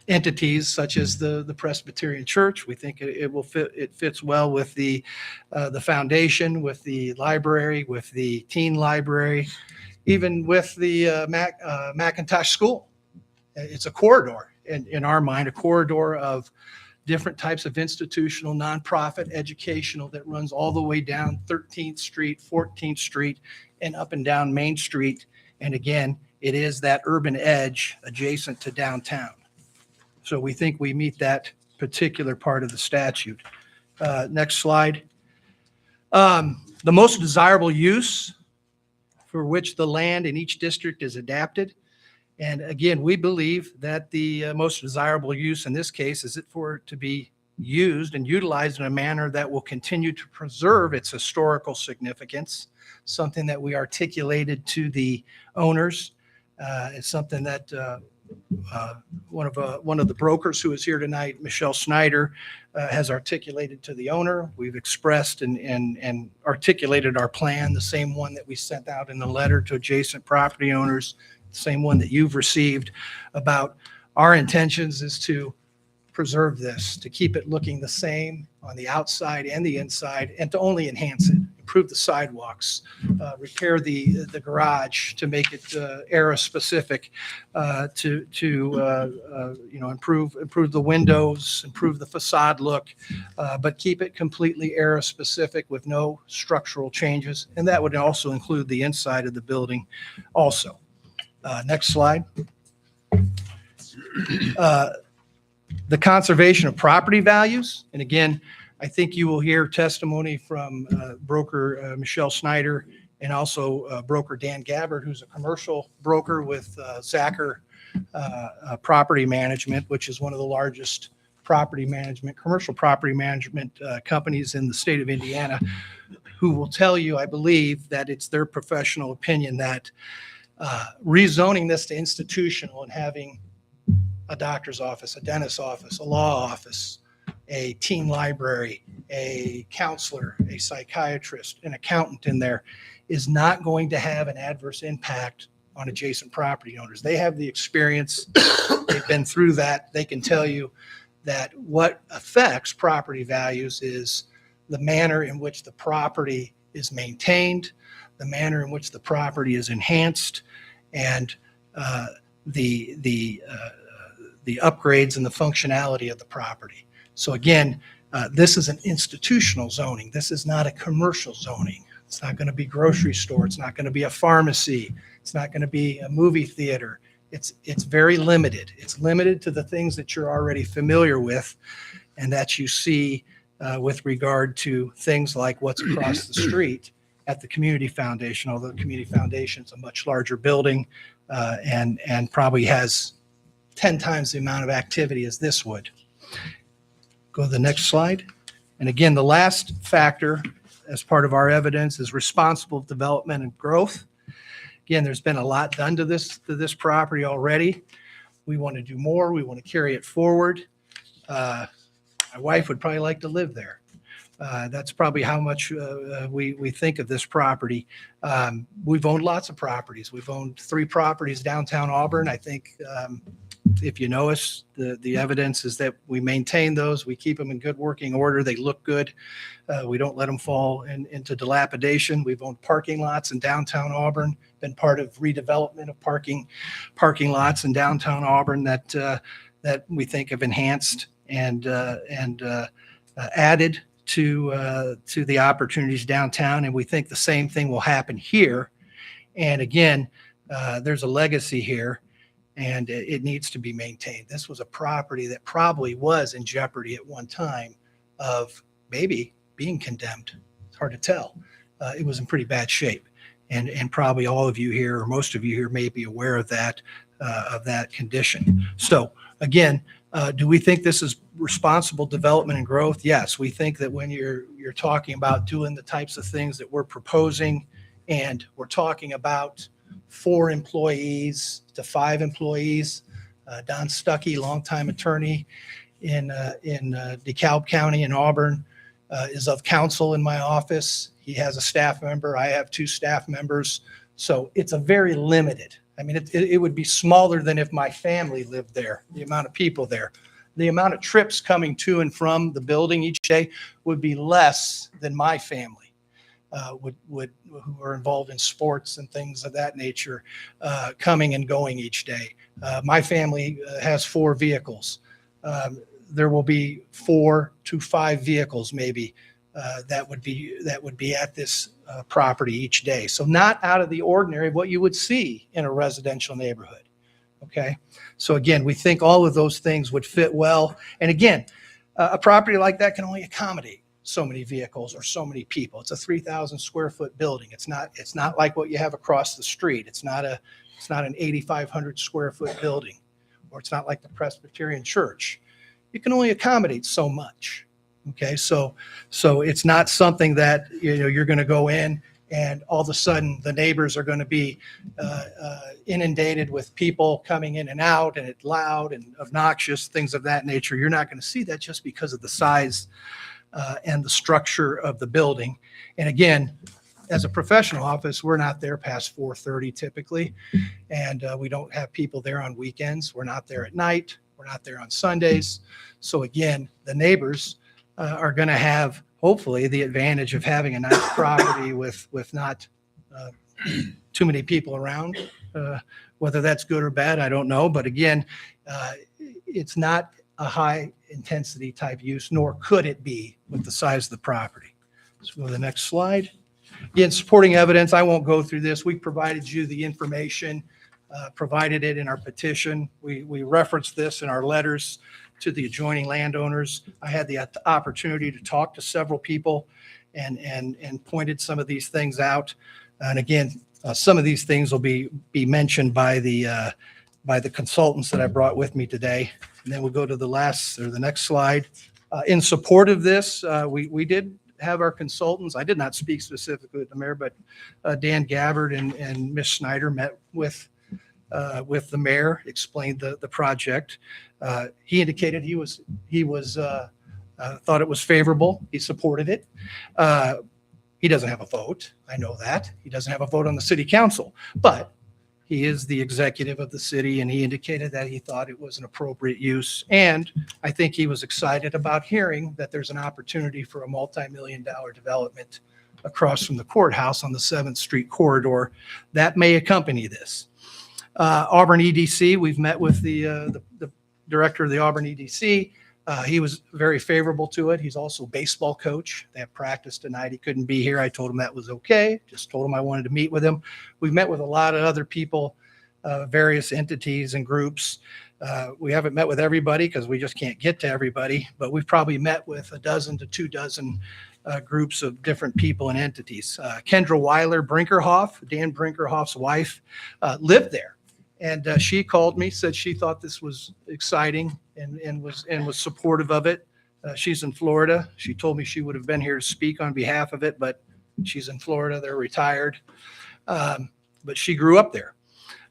entities such as the Presbyterian Church. We think it will fit. It fits well with the foundation, with the library, with the teen library, even with the McIntosh School. It's a corridor, in our mind, a corridor of different types of institutional, nonprofit, educational, that runs all the way down 13th Street, 14th Street, and up and down Main Street. And again, it is that urban edge adjacent to downtown. So we think we meet that particular part of the statute. Next slide. The most desirable use for which the land in each district is adapted. And again, we believe that the most desirable use in this case is for it to be used and utilized in a manner that will continue to preserve its historical significance, something that we articulated to the owners. It's something that one of the brokers who is here tonight, Michelle Snyder, has articulated to the owner. We've expressed and articulated our plan, the same one that we sent out in the letter to adjacent property owners, the same one that you've received, about our intentions is to preserve this, to keep it looking the same on the outside and the inside, and to only enhance it, improve the sidewalks, repair the garage to make it era specific, to improve the windows, improve the facade look, but keep it completely era specific with no structural changes. And that would also include the inside of the building also. Next slide. The conservation of property values. And again, I think you will hear testimony from broker Michelle Snyder and also broker Dan Gabbard, who's a commercial broker with Zacher Property Management, which is one of the largest commercial property management companies in the state of Indiana, who will tell you, I believe, that it's their professional opinion that rezoning this to institutional and having a doctor's office, a dentist's office, a law office, a teen library, a counselor, a psychiatrist, an accountant in there is not going to have an adverse impact on adjacent property owners. They have the experience. They've been through that. They can tell you that what affects property values is the manner in which the property is maintained, the manner in which the property is enhanced, and the upgrades and the functionality of the property. So again, this is an institutional zoning. This is not a commercial zoning. It's not going to be grocery store. It's not going to be a pharmacy. It's not going to be a movie theater. It's very limited. It's limited to the things that you're already familiar with and that you see with regard to things like what's across the street at the Community Foundation, although the Community Foundation is a much larger building and probably has 10 times the amount of activity as this would. Go to the next slide. And again, the last factor as part of our evidence is responsible development and growth. Again, there's been a lot done to this property already. We want to do more. We want to carry it forward. My wife would probably like to live there. That's probably how much we think of this property. We've owned lots of properties. We've owned 3 properties downtown Auburn. I think if you know us, the evidence is that we maintain those. We keep them in good working order. They look good. We don't let them fall into dilapidation. We've owned parking lots in downtown Auburn, been part of redevelopment of parking lots in downtown Auburn that we think have enhanced and added to the opportunities downtown. And we think the same thing will happen here. And again, there's a legacy here, and it needs to be maintained. This was a property that probably was in jeopardy at one time of maybe being condemned. It's hard to tell. It was in pretty bad shape. And probably all of you here, or most of you here, may be aware of that condition. So again, do we think this is responsible development and growth? Yes, we think that when you're talking about doing the types of things that we're proposing, and we're talking about 4 employees to 5 employees. Don Stuckey, longtime attorney in DeKalb County in Auburn, is of counsel in my office. He has a staff member. I have 2 staff members. So it's a very limited. I mean, it would be smaller than if my family lived there, the amount of people there. The amount of trips coming to and from the building each day would be less than my family who are involved in sports and things of that nature, coming and going each day. My family has 4 vehicles. There will be 4 to 5 vehicles maybe that would be at this property each day. So not out of the ordinary of what you would see in a residential neighborhood. Okay. So again, we think all of those things would fit well. And again, a property like that can only accommodate so many vehicles or so many people. It's a 3,000 square foot building. It's not like what you have across the street. It's not an 8,500 square foot building, or it's not like the Presbyterian Church. You can only accommodate so much. Okay. So it's not something that, you're going to go in and all of a sudden the neighbors are going to be inundated with people coming in and out, and it's loud and obnoxious, things of that nature. You're not going to see that just because of the size and the structure of the building. And again, as a professional office, we're not there past 4:30 typically, and we don't have people there on weekends. We're not there at night. We're not there on Sundays. So again, the neighbors are going to have, hopefully, the advantage of having a nice property with not too many people around. Whether that's good or bad, I don't know. But again, it's not a high intensity type use, nor could it be with the size of the property. Let's go to the next slide. Again, supporting evidence. I won't go through this. We provided you the information, provided it in our petition. We referenced this in our letters to the adjoining landowners. I had the opportunity to talk to several people and pointed some of these things out. And again, some of these things will be mentioned by the consultants that I brought with me today. And then we'll go to the next slide. In support of this, we did have our consultants. I did not speak specifically with the mayor, but Dan Gabbard and Ms. Snyder met with the mayor, explained the project. He indicated he thought it was favorable. He supported it. He doesn't have a vote. I know that. He doesn't have a vote on the city council, but he is the executive of the city, and he indicated that he thought it was an appropriate use. And I think he was excited about hearing that there's an opportunity for a multi-million-dollar development across from the courthouse on the 7th Street corridor that may accompany this. Auburn EDC, we've met with the director of the Auburn EDC. He was very favorable to it. He's also a baseball coach. They have practice tonight. He couldn't be here. I told him that was okay. Just told him I wanted to meet with him. We've met with a lot of other people, various entities and groups. We haven't met with everybody because we just can't get to everybody, but we've probably met with a dozen to 2 dozen groups of different people and entities. Kendra Weiler Brinkerhoff, Dan Brinkerhoff's wife, lived there. And she called me, said she thought this was exciting and was supportive of it. She's in Florida. She told me she would have been here to speak on behalf of it, but she's in Florida. They're retired. But she grew up there.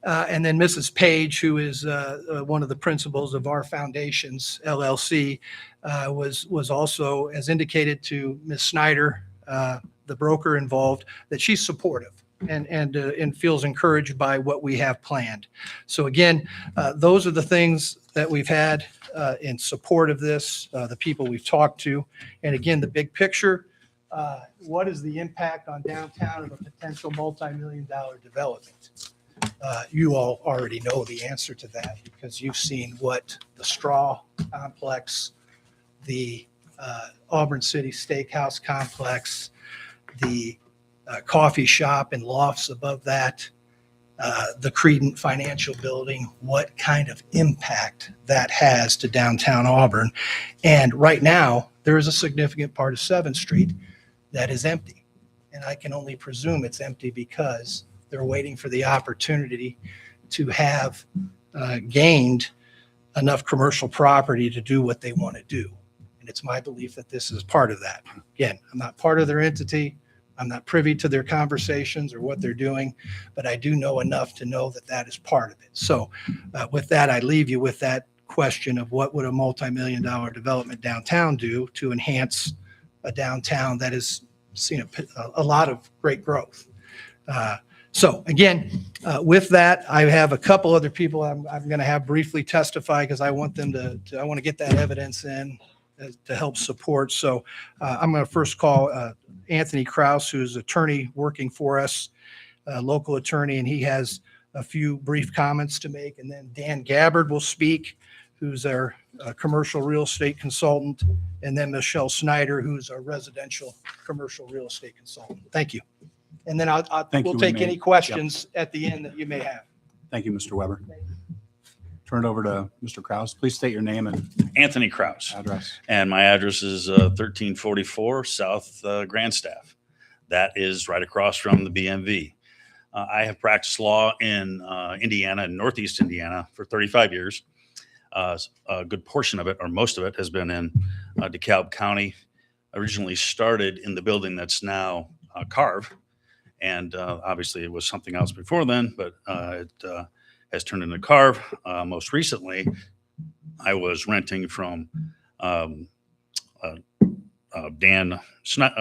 And then Mrs. Page, who is one of the principals of our foundations, LLC, was also, as indicated to Ms. Snyder, the broker involved, that she's supportive and feels encouraged by what we have planned. So again, those are the things that we've had in support of this, the people we've talked to. And again, the big picture, what is the impact on downtown of a potential multi-million-dollar development? You all already know the answer to that because you've seen what the Straw Complex, the Auburn City Steakhouse Complex, the coffee shop and lofts above that, the Credent Financial Building, what kind of impact that has to downtown Auburn. And right now, there is a significant part of 7th Street that is empty. And I can only presume it's empty because they're waiting for the opportunity to have gained enough commercial property to do what they want to do. And it's my belief that this is part of that. Again, I'm not part of their entity. I'm not privy to their conversations or what they're doing, but I do know enough to know that that is part of it. So with that, I leave you with that question of what would a multi-million-dollar development downtown do to enhance a downtown that has seen a lot of great growth. So again, with that, I have a couple other people I'm going to have briefly testify because I want them I want to get that evidence in to help support. So I'm going to first call Anthony Kraus, who's attorney working for us, a local attorney, and he has a few brief comments to make. And then Dan Gabbard will speak, who's our commercial real estate consultant, and then Michelle Snyder, who's a residential commercial real estate consultant. Thank you. And then we'll take any questions at the end that you may have. Thank you, Mr. Weber. Turn it over to Mr. Kraus. Please state your name and Anthony Kraus. address. And my address is 1344 South Grandstaff. That is right across from the BMV. I have practiced law in Indiana and Northeast Indiana for 35 years. A good portion of it, or most of it, has been in DeKalb County. Originally started in the building that's now Carve. And obviously it was something else before then, but it has turned into Carve. Most recently, I was renting from Dan Schmidt.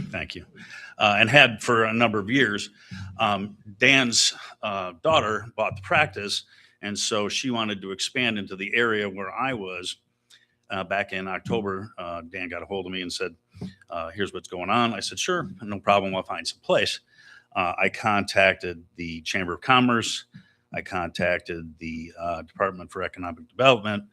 Thank you. And had for a number of years. Dan's daughter bought the practice And so she wanted to expand into the area where I was. Back in October, Dan got a hold of me and said, here's what's going on. I said, sure, no problem. I'll find some place. I contacted the Chamber of Commerce. I contacted the Department for Economic Development.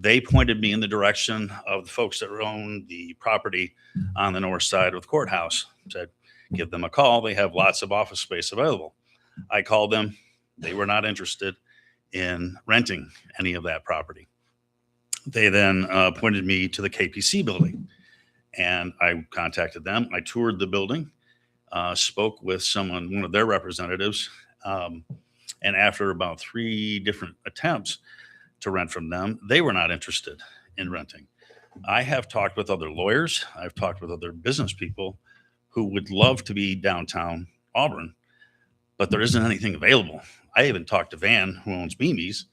They pointed me in the direction of the folks that own the property on the north side of the courthouse. Said, give them a call. They have lots of office space available. I called them. They were not interested in renting any of that property. They then pointed me to the KPC building, and I contacted them. I toured the building, spoke with one of their representatives, and after about 3 different attempts to rent from them, they were not interested in renting. I have talked with other lawyers. I've talked with other business people who would love to be downtown Auburn, but there isn't anything available. I even talked to Van, who owns Beamies,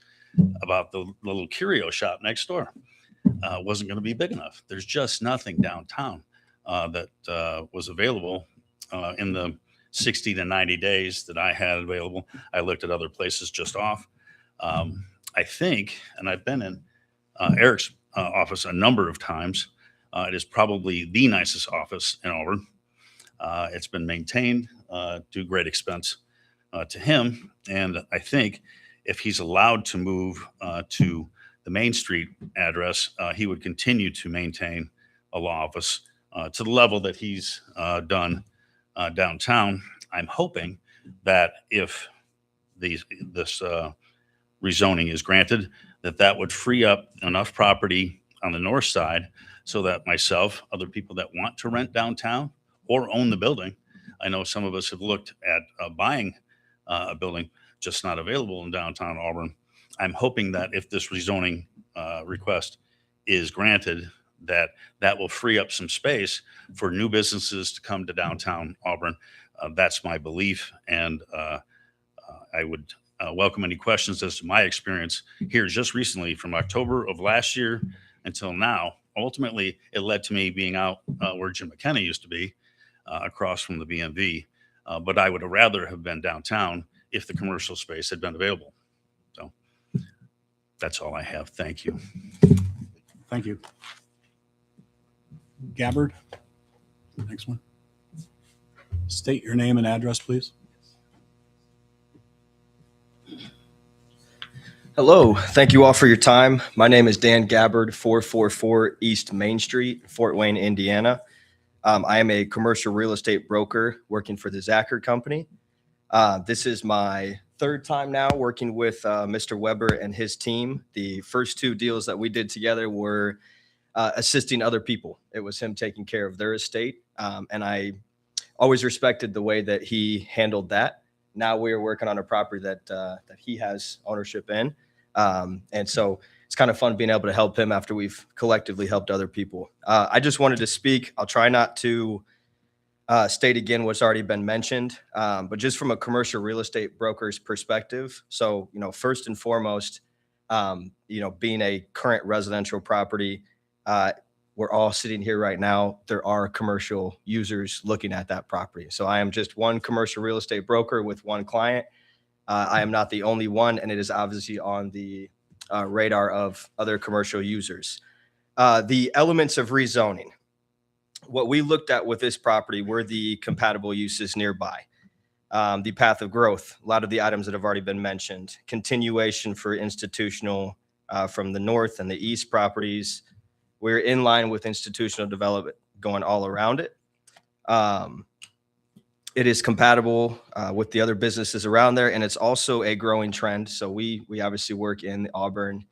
about the little curio shop next door. Wasn't going to be big enough. There's just nothing downtown that was available in the 60 to 90 days that I had available. I looked at other places just off. I think, and I've been in Eric's office a number of times. It is probably the nicest office in Auburn. It's been maintained to great expense to him. And I think if he's allowed to move to the Main Street address, he would continue to maintain a law office to the level that he's done downtown. I'm hoping that if this rezoning is granted, that would free up enough property on the north side so that myself, other people that want to rent downtown or own the building, I know some of us have looked at buying a building, just not available in downtown Auburn. I'm hoping that if this rezoning request is granted, that will free up some space for new businesses to come to downtown Auburn. That's my belief, and I would welcome any questions as to my experience here just recently from October of last year until now. Ultimately, it led to me being out where Jim McKenna used to be, across from the BMV. But I would have rather have been downtown if the commercial space had been available. So that's all I have. Thank you. Thank you. Gabbard, next one. State your name and address, please. Hello. Thank you all for your time. My name is Dan Gabbard, 444 East Main Street, Fort Wayne, Indiana. I am a commercial real estate broker working for the Zacher Company. This is my 3rd time now working with Mr. Weber and his team. The first 2 deals that we did together were assisting other people. It was him taking care of their estate. And I always respected the way that he handled that. Now we're working on a property that he has ownership in. And so it's kind of fun being able to help him after we've collectively helped other people. I just wanted to speak. I'll try not to state again what's already been mentioned, but just from a commercial real estate broker's perspective. So, first and foremost, being a current residential property, we're all sitting here right now. There are commercial users looking at that property. So I am just one commercial real estate broker with one client. I am not the only one, and it is obviously on the radar of other commercial users. The elements of rezoning. What we looked at with this property were the compatible uses nearby, the path of growth, a lot of the items that have already been mentioned, continuation for institutional from the north and the east properties. We're in line with institutional development going all around it. It is compatible with the other businesses around there, and it's also a growing trend. So we obviously work in the Auburn,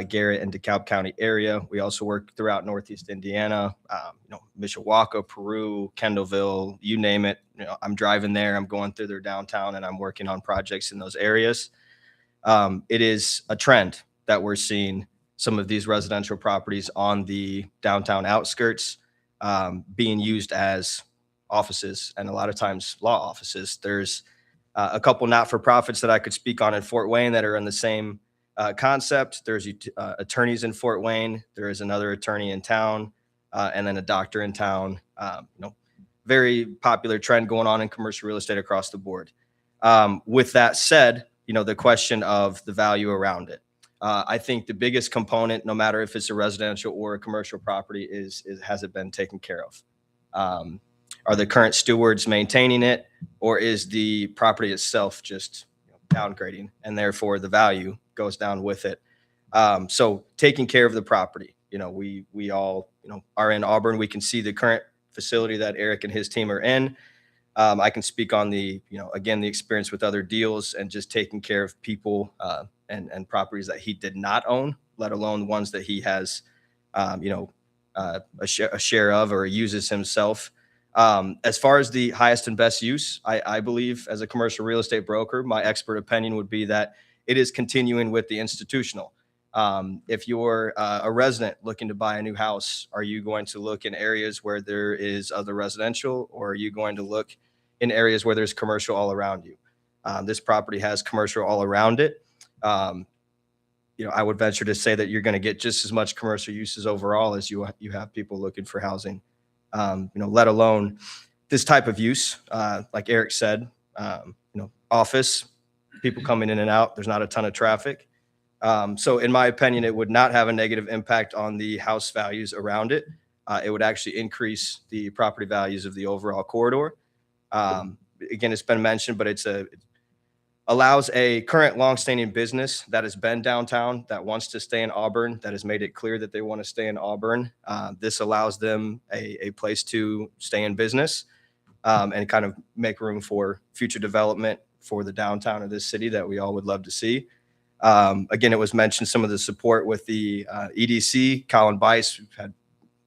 Garrett, and DeKalb County area. We also work throughout Northeast Indiana, Mishawaka, Peru, Kendallville, you name it. I'm driving there, I'm going through their downtown, and I'm working on projects in those areas. It is a trend that we're seeing some of these residential properties on the downtown outskirts being used as offices, and a lot of times law offices. There's a couple not-for-profits that I could speak on in Fort Wayne that are in the same concept. There's attorneys in Fort Wayne. There is another attorney in town, and then a doctor in town. Very popular trend going on in commercial real estate across the board. With that said, the question of the value around it. I think the biggest component, no matter if it's a residential or a commercial property, is has it been taken care of? Are the current stewards maintaining it, or is the property itself just downgrading, and therefore the value goes down with it? So taking care of the property, we all are in Auburn. We can see the current facility that Eric and his team are in. I can speak on the again, the experience with other deals and just taking care of people and properties that he did not own, let alone ones that he has a share of or uses himself. As far as the highest and best use, I believe as a commercial real estate broker, my expert opinion would be that it is continuing with the institutional. If you're a resident looking to buy a new house, are you going to look in areas where there is other residential, or are you going to look in areas where there's commercial all around you? This property has commercial all around it. I would venture to say that you're going to get just as much commercial uses overall as you have people looking for housing. Let alone this type of use, like Eric said, office, people coming in and out. There's not a ton of traffic. So in my opinion, it would not have a negative impact on the house values around it. It would actually increase the property values of the overall corridor. Again, it's been mentioned, but it allows a current longstanding business that has been downtown, that wants to stay in Auburn, that has made it clear that they want to stay in Auburn. This allows them a place to stay in business and kind of make room for future development for the downtown of this city that we all would love to see. Again, it was mentioned some of the support with the EDC, Colin Bice. We've had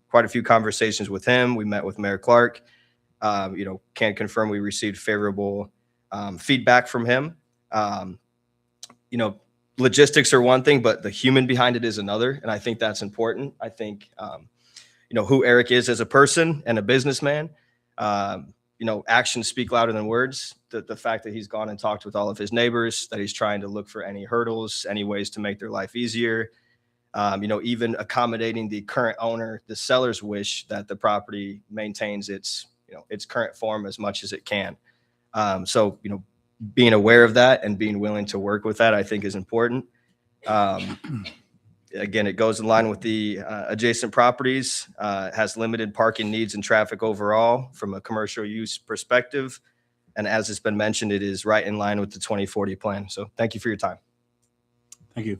quite a few conversations with him. We met with Mayor Clark. Can confirm we received favorable feedback from him. Logistics are one thing, but the human behind it is another. And I think that's important. I think, who Eric is as a person and a businessman, actions speak louder than words. The fact that he's gone and talked with all of his neighbors, that he's trying to look for any hurdles, any ways to make their life easier, even accommodating the current owner, the seller's wish that the property maintains its current form as much as it can. So, being aware of that and being willing to work with that, I think is important. Again, it goes in line with the adjacent properties, has limited parking needs and traffic overall from a commercial use perspective. And as it's been mentioned, it is right in line with the 2040 plan. So thank you for your time. Thank you.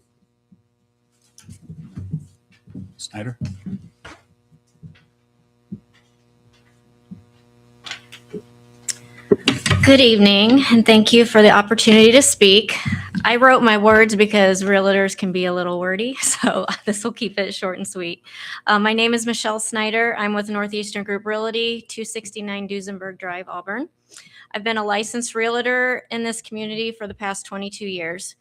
Snyder? Good evening, and thank you for the opportunity to speak. I wrote my words because realtors can be a little wordy, so this will keep it short and sweet. My name is Michelle Snyder. I'm with Northeastern Group Realty, 269 Duesenberg Drive, Auburn. I've been a licensed realtor in this community for the past 22 years.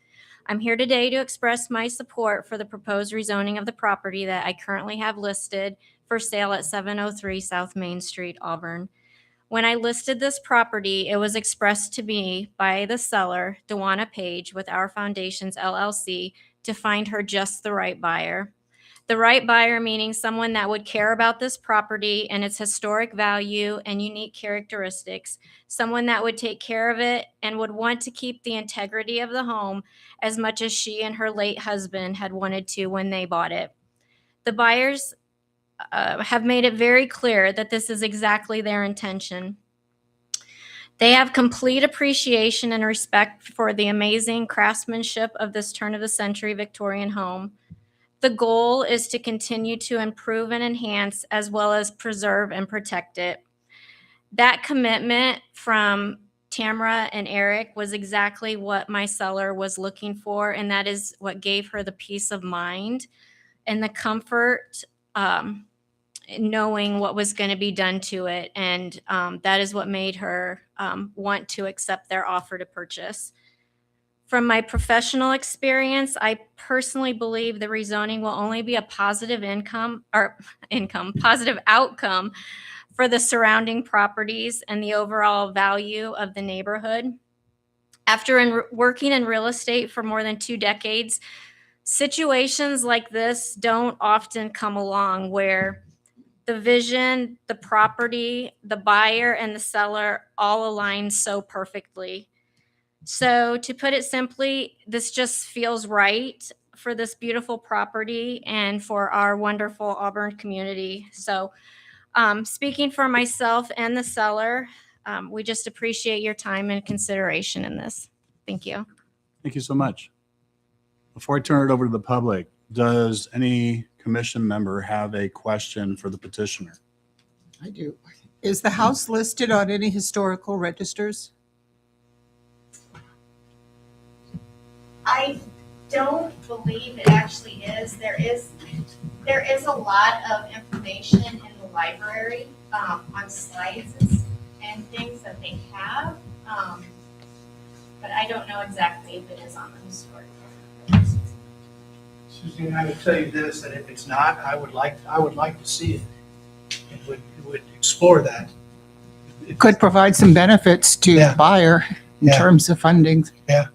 I'm here today to express my support for the proposed rezoning of the property that I currently have listed for sale at 703 South Main Street, Auburn. When I listed this property, it was expressed to me by the seller, Dewana Page, with Our Foundations LLC, to find her just the right buyer. The right buyer meaning someone that would care about this property and its historic value and unique characteristics, someone that would take care of it and would want to keep the integrity of the home as much as she and her late husband had wanted to when they bought it. The buyers have made it very clear that this is exactly their intention. They have complete appreciation and respect for the amazing craftsmanship of this turn-of-the-century Victorian home. The goal is to continue to improve and enhance as well as preserve and protect it. That commitment from Tamara and Eric was exactly what my seller was looking for, and that is what gave her the peace of mind and the comfort knowing what was going to be done to it. And that is what made her want to accept their offer to purchase. From my professional experience, I personally believe the rezoning will only be a positive positive outcome for the surrounding properties and the overall value of the neighborhood. After working in real estate for more than 2 decades, situations like this don't often come along where the vision, the property, the buyer, and the seller all align so perfectly. So to put it simply, this just feels right for this beautiful property and for our wonderful Auburn community. So speaking for myself and the seller, we just appreciate your time and consideration in this. Thank you. Thank you so much. Before I turn it over to the public, does any commission member have a question for the petitioner? I do. Is the house listed on any historical registers? I don't believe it actually is. There is a lot of information in the library on slides and things that they have, but I don't know exactly if it is on the historic. Suzanne, I would tell you this, that if it's not, I would like to see it. And would explore that. Could provide some benefits to the buyer in Yeah. terms of funding. Yeah.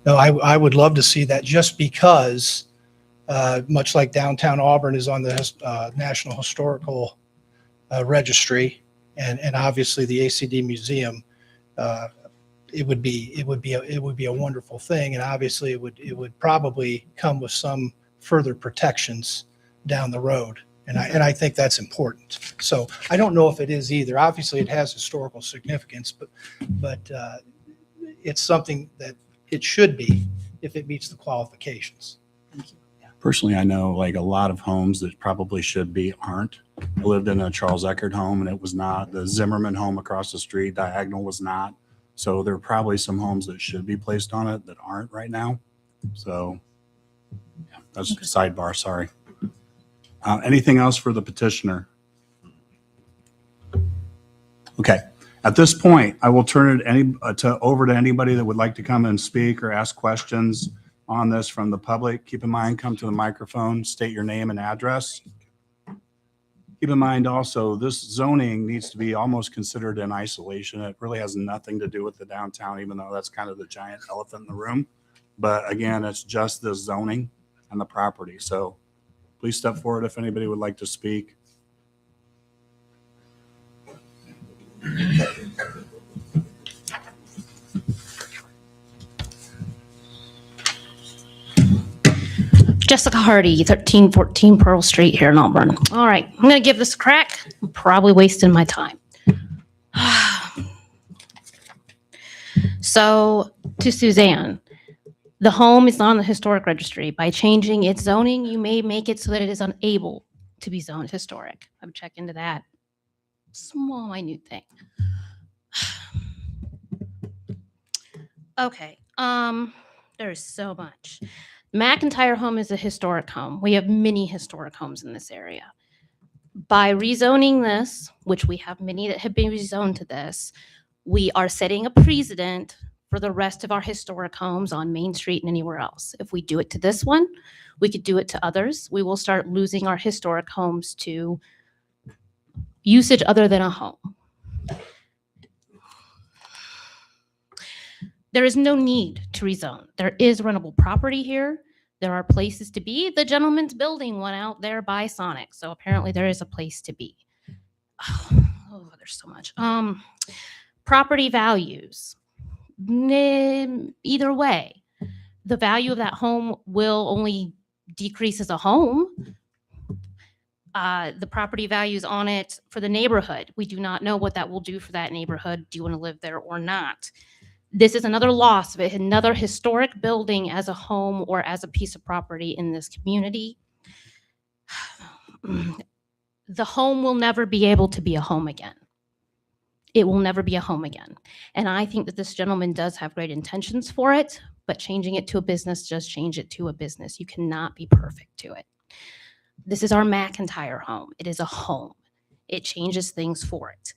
No, I would love to see that just because, much like downtown Auburn is on the National Historical Registry and obviously the ACD Museum, it would be a wonderful thing. And obviously it would probably come with some further protections down the road. And I think that's important. So I don't know if it is either. Obviously it has historical significance, but it's something that it should be if it meets the qualifications. Personally, I know like a lot of homes that probably should be aren't. I lived in a Charles Eckert home and it was not. The Zimmerman home across the street, diagonal, was not. So there are probably some homes that should be placed on it that aren't right now. So yeah, that's a sidebar, sorry. Anything else for the petitioner? Okay. At this point, I will turn it over to anybody that would like to come and speak or ask questions on this from the public. Keep in mind, come to the microphone, state your name and address. Keep in mind also, this zoning needs to be almost considered in isolation. It really has nothing to do with the downtown, even though that's kind of the giant elephant in the room. But again, it's just the zoning and the property. So please step forward if anybody would like to speak. Jessica Hardy, 1314 Pearl Street here in Auburn. All right, I'm going to give this a crack. I'm probably wasting my time. So, to Suzanne, the home is on the historic registry. By changing its zoning, you may make it so that it is unable to be zoned historic. I would check into that. Small, minute thing. Okay, there's so much. McIntyre home is a historic home. We have many historic homes in this area. By rezoning this, which we have many that have been rezoned to this, we are setting a precedent for the rest of our historic homes on Main Street and anywhere else. If we do it to this one, we could do it to others. We will start losing our historic homes to usage other than a home. There is no need to rezone. There is rentable property here. There are places to be. The gentleman's building one out there by Sonic. So apparently there is a place to be. Oh, there's so much. Property values. Either way, the value of that home will only decrease as a home. The property values on it for the neighborhood. We do not know what that will do for that neighborhood. Do you want to live there or not? This is another loss of another historic building as a home or as a piece of property in this community. The home will never be able to be a home again. It will never be a home again. And I think that this gentleman does have great intentions for it, but changing it to a business, just change it to a business. You cannot be perfect to it. This is our McIntyre home. It is a home. It changes things for it.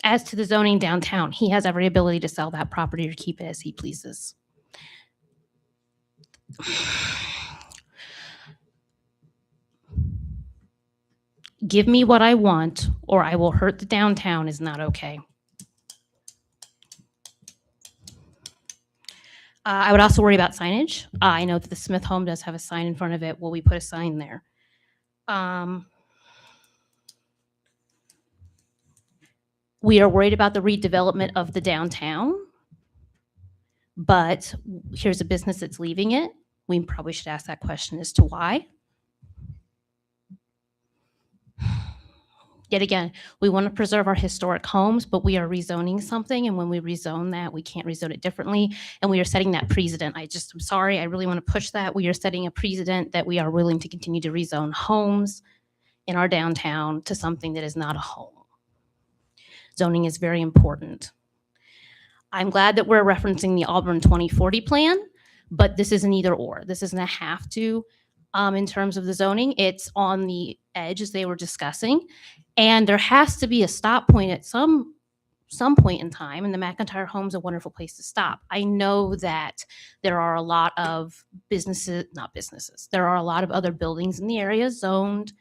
As to the zoning downtown, he has every ability to sell that property or keep it as he pleases. Give me what I want, or I will hurt the downtown is not okay. I would also worry about signage. I know that the Smith home does have a sign in front of it. Will we put a sign there? We are worried about the redevelopment of the downtown, but here's a business that's leaving it. We probably should ask that question as to why. Yet again, we want to preserve our historic homes, but we are rezoning something. And when we rezone that, we can't rezone it differently. And we are setting that precedent. I'm sorry, I really want to push that. We are setting a precedent that we are willing to continue to rezone homes in our downtown to something that is not a home. Zoning is very important. I'm glad that we're referencing the Auburn 2040 plan, but this is an either or. This isn't a have to in terms of the zoning. It's on the edge as they were discussing. And there has to be a stop point at some point in time, and the McIntyre home's a wonderful place to stop. I know that there are a lot of not businesses, there are a lot of other buildings in the area zoned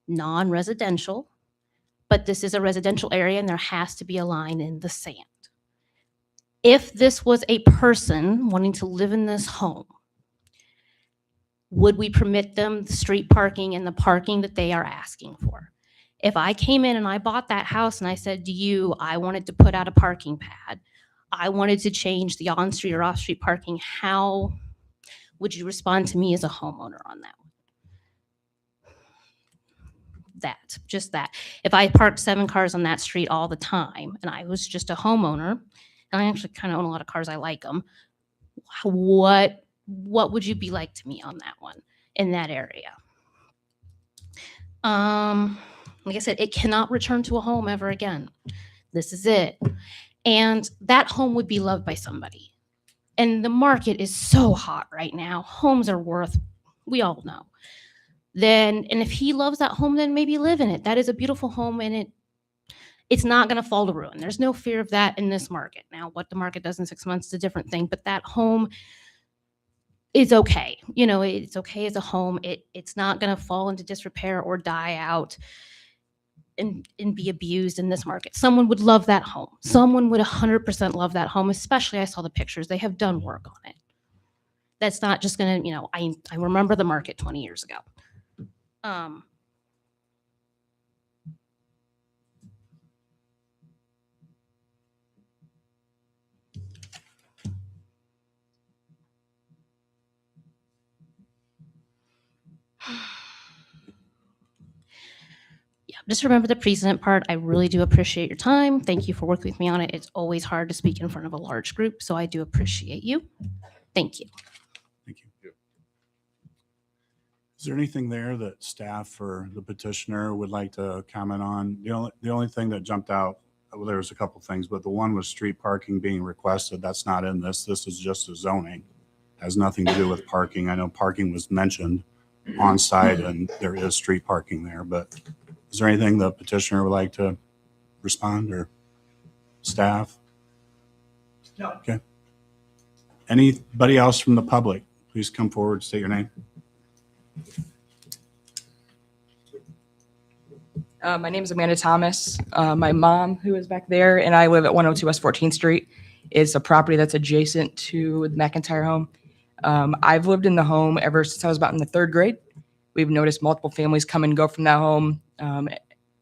non-residential, but this is a residential area and there has to be a line in the sand. If this was a person wanting to live in this home, would we permit them the street parking and the parking that they are asking for? If I came in and I bought that house and I said to you, I wanted to put out a parking pad, I wanted to change the on-street or off-street parking, how would you respond to me as a homeowner on that one? Just that. If I parked 7 cars on that street all the time and I was just a homeowner, and I actually kind of own a lot of cars, I like them, what would you be like to me on that one in that area? Like I said, it cannot return to a home ever again. This is it. And that home would be loved by somebody. And the market is so hot right now. Homes are worth, we all know. And if he loves that home, then maybe live in it. That is a beautiful home, and it's not going to fall to ruin. There's no fear of that in this market. Now, what the market does in 6 months is a different thing, but that home is okay. It's okay as a home. It's not going to fall into disrepair or die out and be abused in this market. Someone would love that home. Someone would 100% love that home, especially I saw the pictures. They have done work on it. That's not just going to, I remember the market 20 years ago. Yeah, just remember the precedent part. I really do appreciate your time. Thank you for working with me on it. It's always hard to speak in front of a large group, so I do appreciate you. Thank you. Thank you. Is there anything there that staff or the petitioner would like to comment on? The only thing that jumped out, well, there was a couple things, but the one was street parking being requested. That's not in this. This is just a zoning. Has nothing to do with parking. I know parking was mentioned on site and there is street parking there, but is there anything the petitioner would like to respond, or staff? No. Okay. Anybody else from the public? Please come forward, state your name. My name is Amanda Thomas. My mom, who is back there, and I live at 102 West 14th Street. It's a property that's adjacent to the McIntyre home. I've lived in the home ever since I was about in the 3rd grade. We've noticed multiple families come and go from that home. And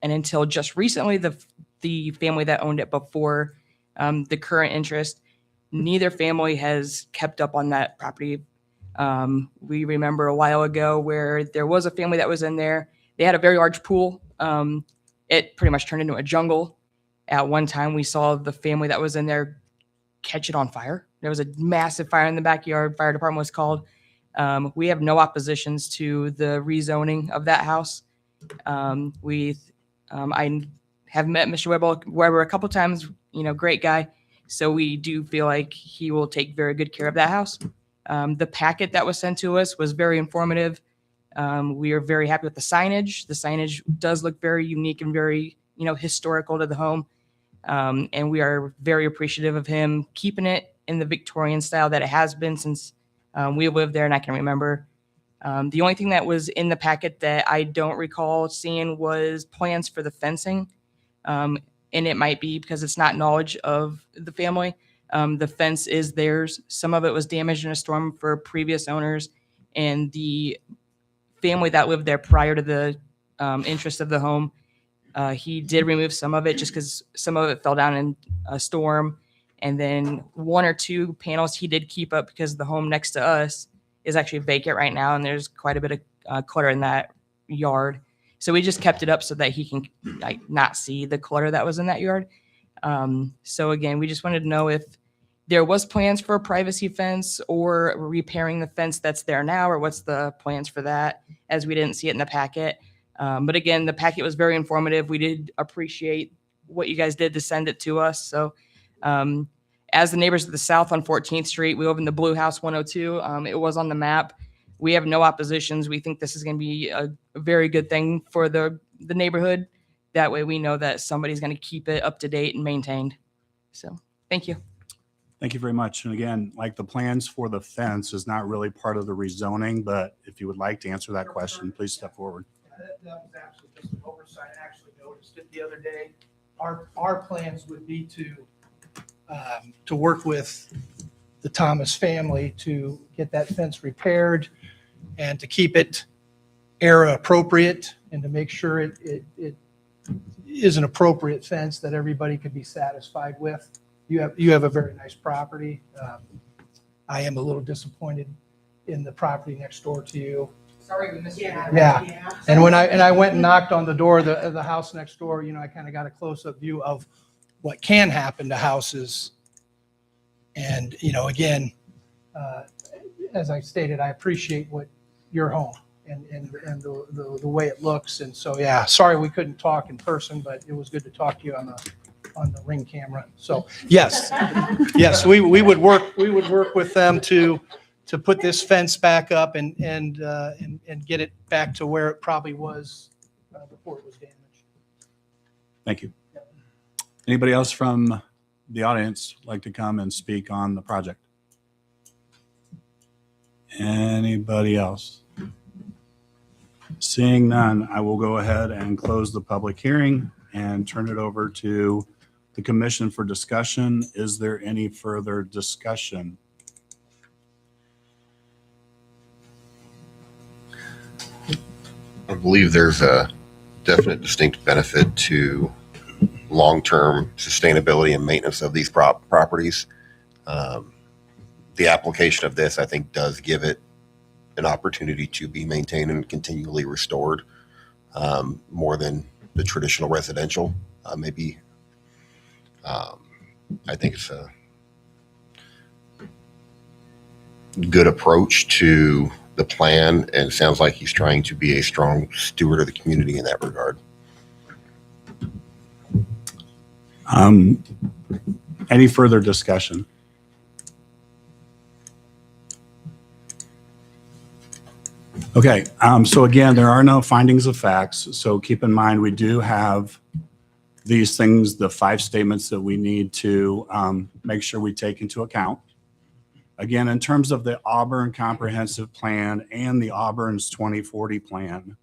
until just recently, the family that owned it before the current interest, neither family has kept up on that property. We remember a while ago where there was a family that was in there. They had a very large pool. It pretty much turned into a jungle. At one time, we saw the family that was in there catch it on fire. There was a massive fire in the backyard. Fire department was called. We have no oppositions to the rezoning of that house. I have met Mr. Weber a couple times, great guy. So we do feel like he will take very good care of that house. The packet that was sent to us was very informative. We are very happy with the signage. The signage does look very unique and very, historical to the home. And we are very appreciative of him keeping it in the Victorian style that it has been since we lived there and I can remember. The only thing that was in the packet that I don't recall seeing was plans for the fencing. And it might be because it's not knowledge of the family. The fence is theirs. Some of it was damaged in a storm for previous owners, and the family that lived there prior to the interest of the home He did remove some of it just because some of it fell down in a storm. And then 1 or 2 panels he did keep up because the home next to us is actually vacant right now. And there's quite a bit of clutter in that yard. So we just kept it up so that he can not see the clutter that was in that yard. So again, we just wanted to know if there was plans for a privacy fence or repairing the fence that's there now, or what's the plans for that, as we didn't see it in the packet. But again, the packet was very informative. We did appreciate what you guys did to send it to us. So as the neighbors to the south on 14th Street, we live in the Blue House 102. It was on the map. We have no oppositions. We think this is going to be a very good thing for the neighborhood. That way we know that somebody's going to keep it up to date and maintained. So thank you. Thank you very much. And again, like the plans for the fence is not really part of the rezoning, but if you would like to answer that question, please step forward. That was actually just an oversight. I actually noticed it the other day. Our plans would be to work with the Thomas family to get that fence repaired and to keep it era appropriate and to make sure it is an appropriate fence that everybody could be satisfied with. You have a very nice property. I am a little disappointed in the property next door to you. Sorry we missed you. Yeah. And when I went and knocked on the door of the house next door, I kind of got a close-up view of what can happen to houses. And, again, as I stated, I appreciate what your home and the way it looks. And so, yeah, sorry we couldn't talk in person, but it was good to talk to you on the Ring camera. So yes, we would work with them to put this fence back up and get it back to where it probably was before it was damaged. Thank you. Anybody else from the audience like to come and speak on the project? Anybody else? Seeing none, I will go ahead and close the public hearing and turn it over to the commission for discussion. Is there any further discussion? I believe there's a definite distinct benefit to long-term sustainability and maintenance of these properties. The application of this, I think, does give it an opportunity to be maintained and continually restored, more than the traditional residential. Maybe I think it's a good approach to the plan, and it sounds like he's trying to be a strong steward of the community in that regard. Any further discussion? Okay, so again, there are no findings of facts. So keep in mind, we do have these things, the 5 statements that we need to make sure we take into account. Again, in terms of the Auburn Comprehensive Plan and the Auburn's 2040 plan,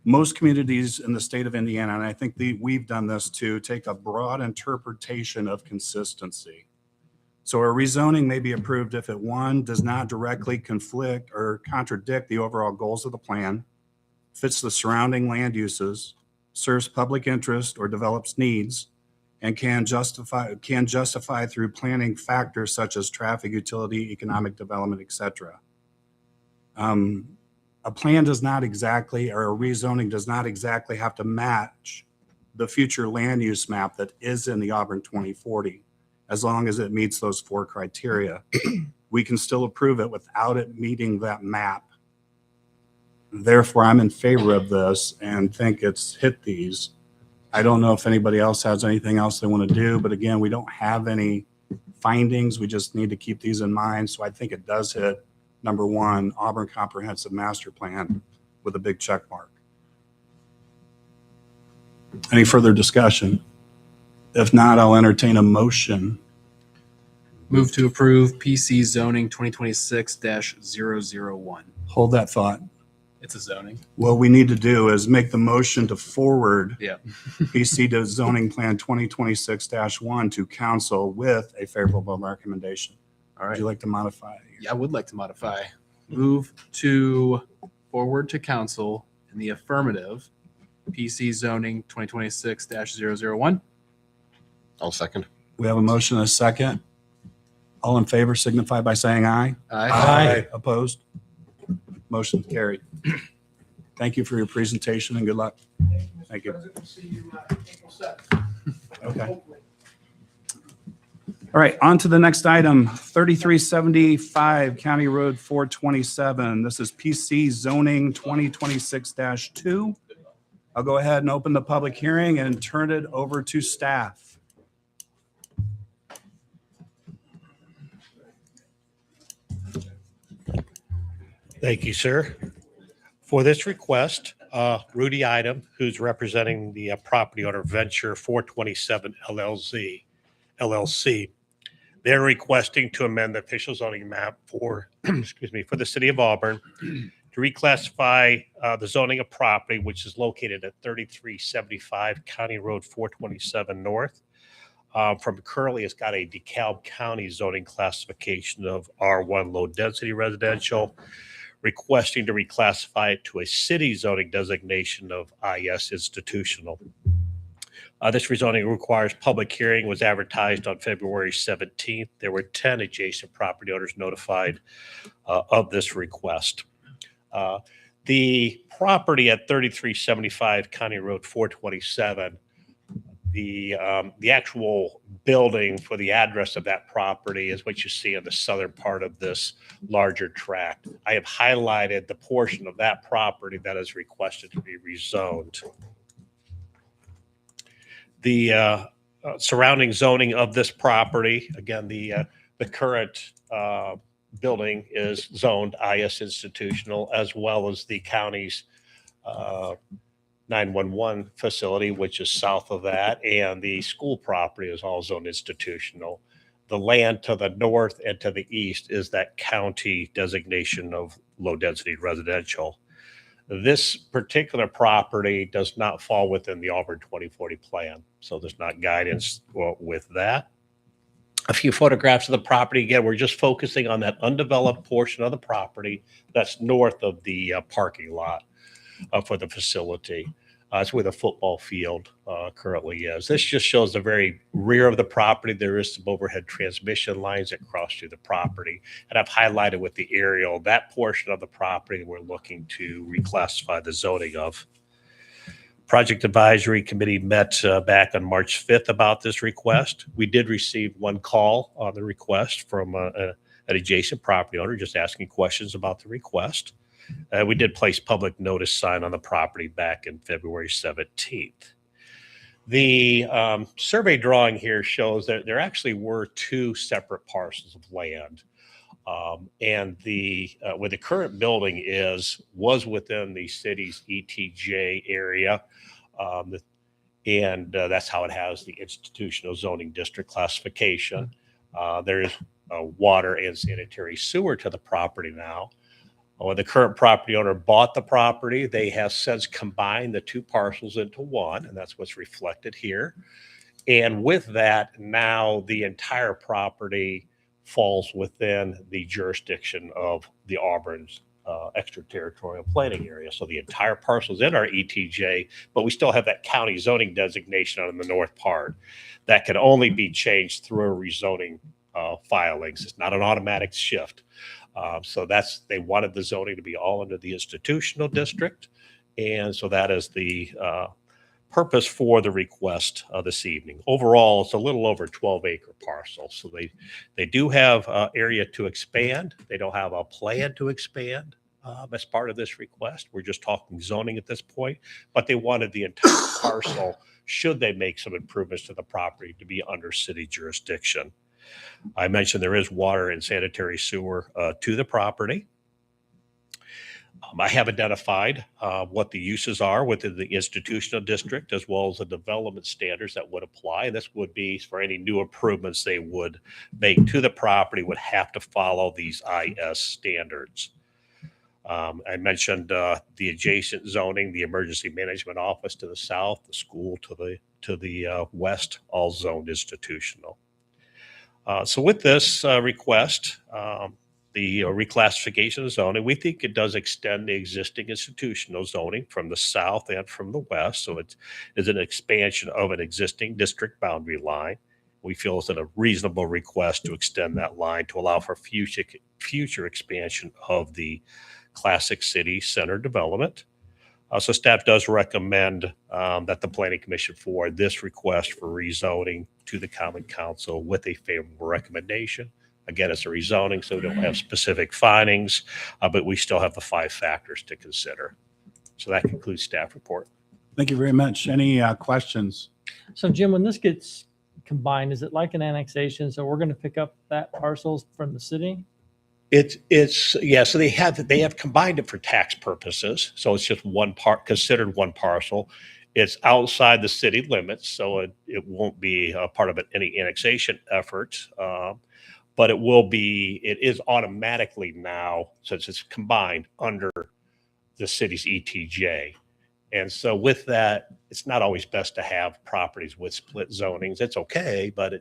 most communities in the state of Indiana, and I think we've done this too, take a broad interpretation of consistency. So a rezoning may be approved if it, 1, does not directly conflict or contradict the overall goals of the plan, fits the surrounding land uses, serves public interest or develops needs, and can justify through planning factors such as traffic, utility, economic development, etc. A plan does not exactly, or a rezoning does not exactly have to match the future land use map that is in the Auburn 2040, as long as it meets those 4 criteria. We can still approve it without it meeting that map. Therefore, I'm in favor of this and think it's hit these. I don't know if anybody else has anything else they want to do, but again, we don't have any findings. We just need to keep these in mind. So I think it does hit number 1, Auburn Comprehensive Master Plan, with a big check mark. Any further discussion? If not, I'll entertain a motion. Move to approve PC zoning 2026-001. Hold that thought. It's a zoning. What we need to do is make the motion to forward Yeah. PC to zoning plan 2026-1 to council with a favorable recommendation. All right. Would you like to modify? Yeah, I would like to modify. Move to forward to council in the affirmative PC zoning 2026-001. I'll second. We have a motion and a second. All in favor signify by saying aye. Aye. Opposed? Motion carried. Thank you for your presentation and good luck. Thank you. Okay. All right, on to the next item, 3375 County Road 427. This is PC zoning 2026-2. I'll go ahead and open the public hearing and turn it over to staff. Thank you, sir. For this request, Rudy Item, who's representing the property owner Venture 427 LLC, they're requesting to amend the official zoning map for, excuse me, for the city of Auburn to reclassify the zoning of property, which is located at 3375 County Road 427 North. From currently, it's got a DeKalb County zoning classification of R1 low density residential, requesting to reclassify it to a city zoning designation of IS institutional. This rezoning requires public hearing, was advertised on February 17th. There were 10 adjacent property owners notified of this request. The property at 3375 County Road 427, the actual building for the address of that property is what you see in the southern part of this larger tract. I have highlighted the portion of that property that is requested to be rezoned. The surrounding zoning of this property, again, the current building is zoned IS institutional, as well as the county's 911 facility, which is south of that, and the school property is all zoned institutional. The land to the north and to the east is that county designation of low density residential. This particular property does not fall within the Auburn 2040 plan, so there's not guidance with that. A few photographs of the property. Again, we're just focusing on that undeveloped portion of the property that's north of the parking lot for the facility. It's where the football field currently is. This just shows the very rear of the property. There is some overhead transmission lines that cross through the property. And I've highlighted with the aerial that portion of the property we're looking to reclassify the zoning of. Project Advisory Committee met back on March 5th about this request. We did receive one call on the request from an adjacent property owner just asking questions about the request. We did place public notice sign on the property back in February 17th. The survey drawing here shows that there actually were two separate parcels of land. And where the current building was within the city's ETJ area. And that's how it has the institutional zoning district classification. There's water and sanitary sewer to the property now. When the current property owner bought the property, they have since combined the two parcels into one, and that's what's reflected here. And with that, now the entire property falls within the jurisdiction of the Auburn's extraterritorial planning area. So the entire parcel is in our ETJ, but we still have that county zoning designation on the north part. That can only be changed through a rezoning filings. It's not an automatic shift. So they wanted the zoning to be all under the institutional district. And so that is the purpose for the request this evening. Overall, it's a little over 12-acre parcel. So they do have area to expand. They don't have a plan to expand as part of this request. We're just talking zoning at this point, but they wanted the entire parcel, should they make some improvements to the property, to be under city jurisdiction. I mentioned there is water and sanitary sewer to the property. I have identified what the uses are within the institutional district, as well as the development standards that would apply. This would be for any new improvements they would make to the property would have to follow these IS standards. I mentioned the adjacent zoning, the emergency management office to the south, the school to the west, all zoned institutional. So with this request, the reclassification of zoning. We think it does extend the existing institutional zoning from the south and from the west. So it is an expansion of an existing district boundary line. We feel it's a reasonable request to extend that line to allow for future expansion of the classic city center development. So staff does recommend that the Planning Commission forward this request for rezoning to the Common Council with a favorable recommendation. Again, it's a rezoning, so we don't have specific findings, but we still have the 5 factors to consider. So that concludes staff report. Thank you very much. Any questions? So Jim, when this gets combined, is it like an annexation? So we're going to pick up that parcels from the city? It's yeah. So they have combined it for tax purposes. So it's just considered one parcel. It's outside the city limits, so it won't be a part of any annexation effort. But it is automatically now, since it's combined, under the city's ETJ. And so with that, it's not always best to have properties with split zonings. It's okay, but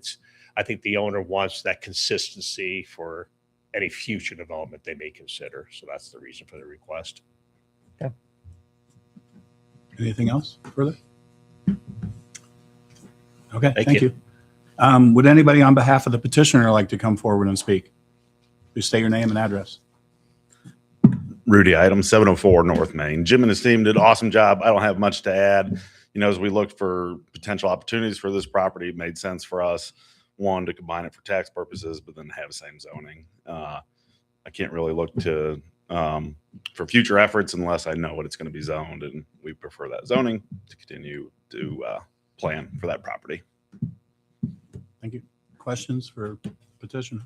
I think the owner wants that consistency for any future development they may consider. So that's the reason for the request. Okay. Anything else further? Okay, Thank thank you. you. Would anybody on behalf of the petitioner like to come forward and speak? Please state your name and address. Rudy Item, 704 North Main. Jim and his team did an awesome job. I don't have much to add. As we looked for potential opportunities for this property, it made sense for us, one, to combine it for tax purposes, but then have the same zoning. I can't really look to for future efforts unless I know what it's going to be zoned, and we prefer that zoning to continue to plan for that property. Thank you. Questions for petitioner?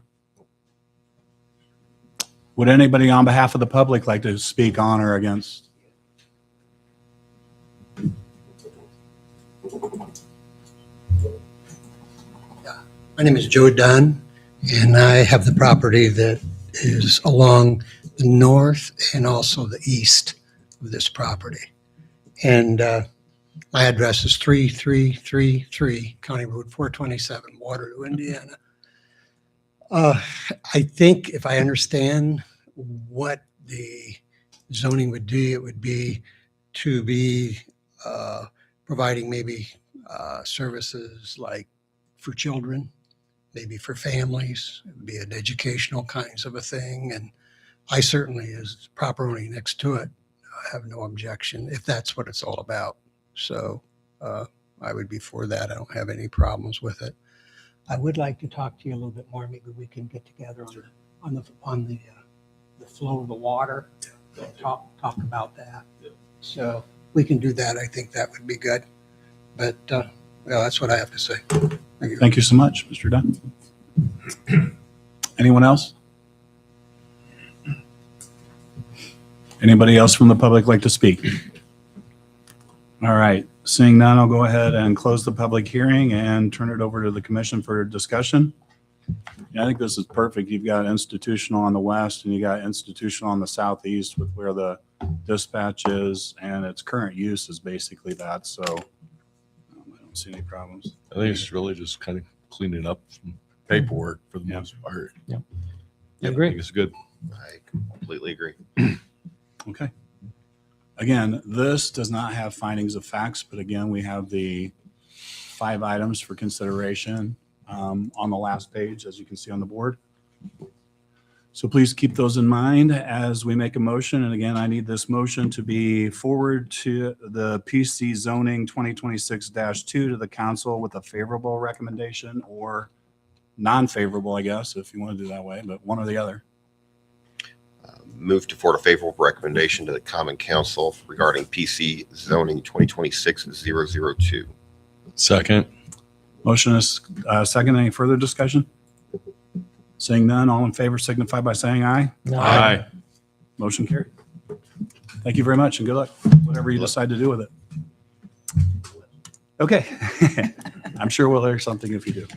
Would anybody on behalf of the public like to speak on or against? My name is Joe Dunn, and I have the property that is along the north and also the east of this property. And my address is 3333 County Road 427, Waterloo, Indiana. I think if I understand what the zoning would do, it would be to be providing maybe services like for children, maybe for families. It would be an educational kinds of a thing. And I certainly, as property next to it, have no objection if that's what it's all about. So I would be for that. I don't have any problems with it. I would like to talk to you a little bit more. Maybe we can get together on the flow of the water. Talk about that. So we can do that. I think that would be good. But well, that's what I have to say. Thank you. Thank you so much, Mr. Dunn. Anyone else? Anybody else from the public like to speak? All right. Seeing none, I'll go ahead and close the public hearing and turn it over to the commission for discussion. Yeah, I think this is perfect. You've got institutional on the west and you got institutional on the southeast with where the dispatch is, and its current use is basically that. So I don't see any problems. I think it's really just kind of cleaning up some paperwork for the most part. Yeah. I Agree. think it's good. I completely agree. Okay. Again, this does not have findings of facts, but again, we have the 5 items for consideration on the last page, as you can see on the board. So please keep those in mind as we make a motion. And again, I need this motion to be forward to the PC zoning 2026-2 to the council with a favorable recommendation or non-favorable, I guess, if you want to do that way, but one or the other. Move to forward a favorable recommendation to the Common Council regarding PC zoning 2026-002. Second. Motion is second. Any further discussion? Seeing none, all in favor signify by saying aye. Aye. Motion carried. Thank you very much and good luck, whatever you decide to do with it. Okay. I'm sure we'll hear something if you do.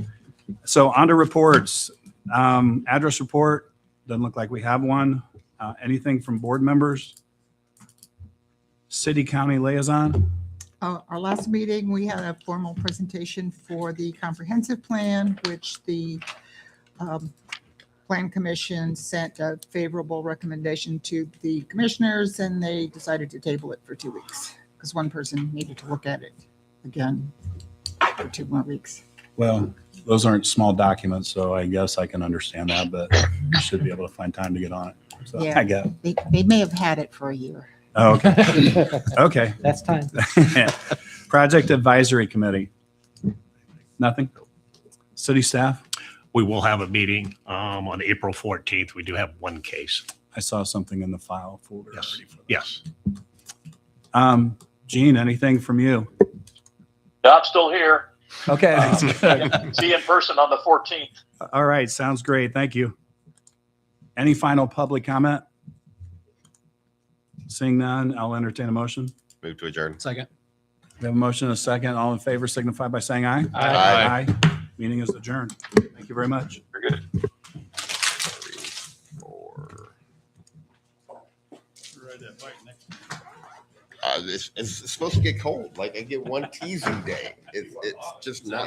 So on to reports. Address report. Doesn't look like we have one. Anything from board members? City county liaison? Our last meeting, we had a formal presentation for the comprehensive plan, which the Plan Commission sent a favorable recommendation to the commissioners, and they decided to table it for 2 weeks because one person needed to look at it again for 2 more weeks. Well, those aren't small documents, so I guess I can understand that, but you should be able to find time to get on it. So Yeah. I get it. They may have had it for a year. Oh, okay. Okay. That's time. Project Advisory Committee. Nothing? City staff? We will have a meeting on April 14th. We do have one case. I saw something in the file folder Yes. already. For Yes. Gene, anything from you? I'm still here. Okay. See you in person on the 14th. All right. Sounds great. Thank you. Any final public comment? Seeing none, I'll entertain a motion. Move to adjourn. Second. We have a motion and a second. All in favor signify by saying aye. Aye. Aye. Meeting is adjourned. Thank you very much. Very good. 3, 4. It's supposed to get cold. Like I get one teasing day. It's just not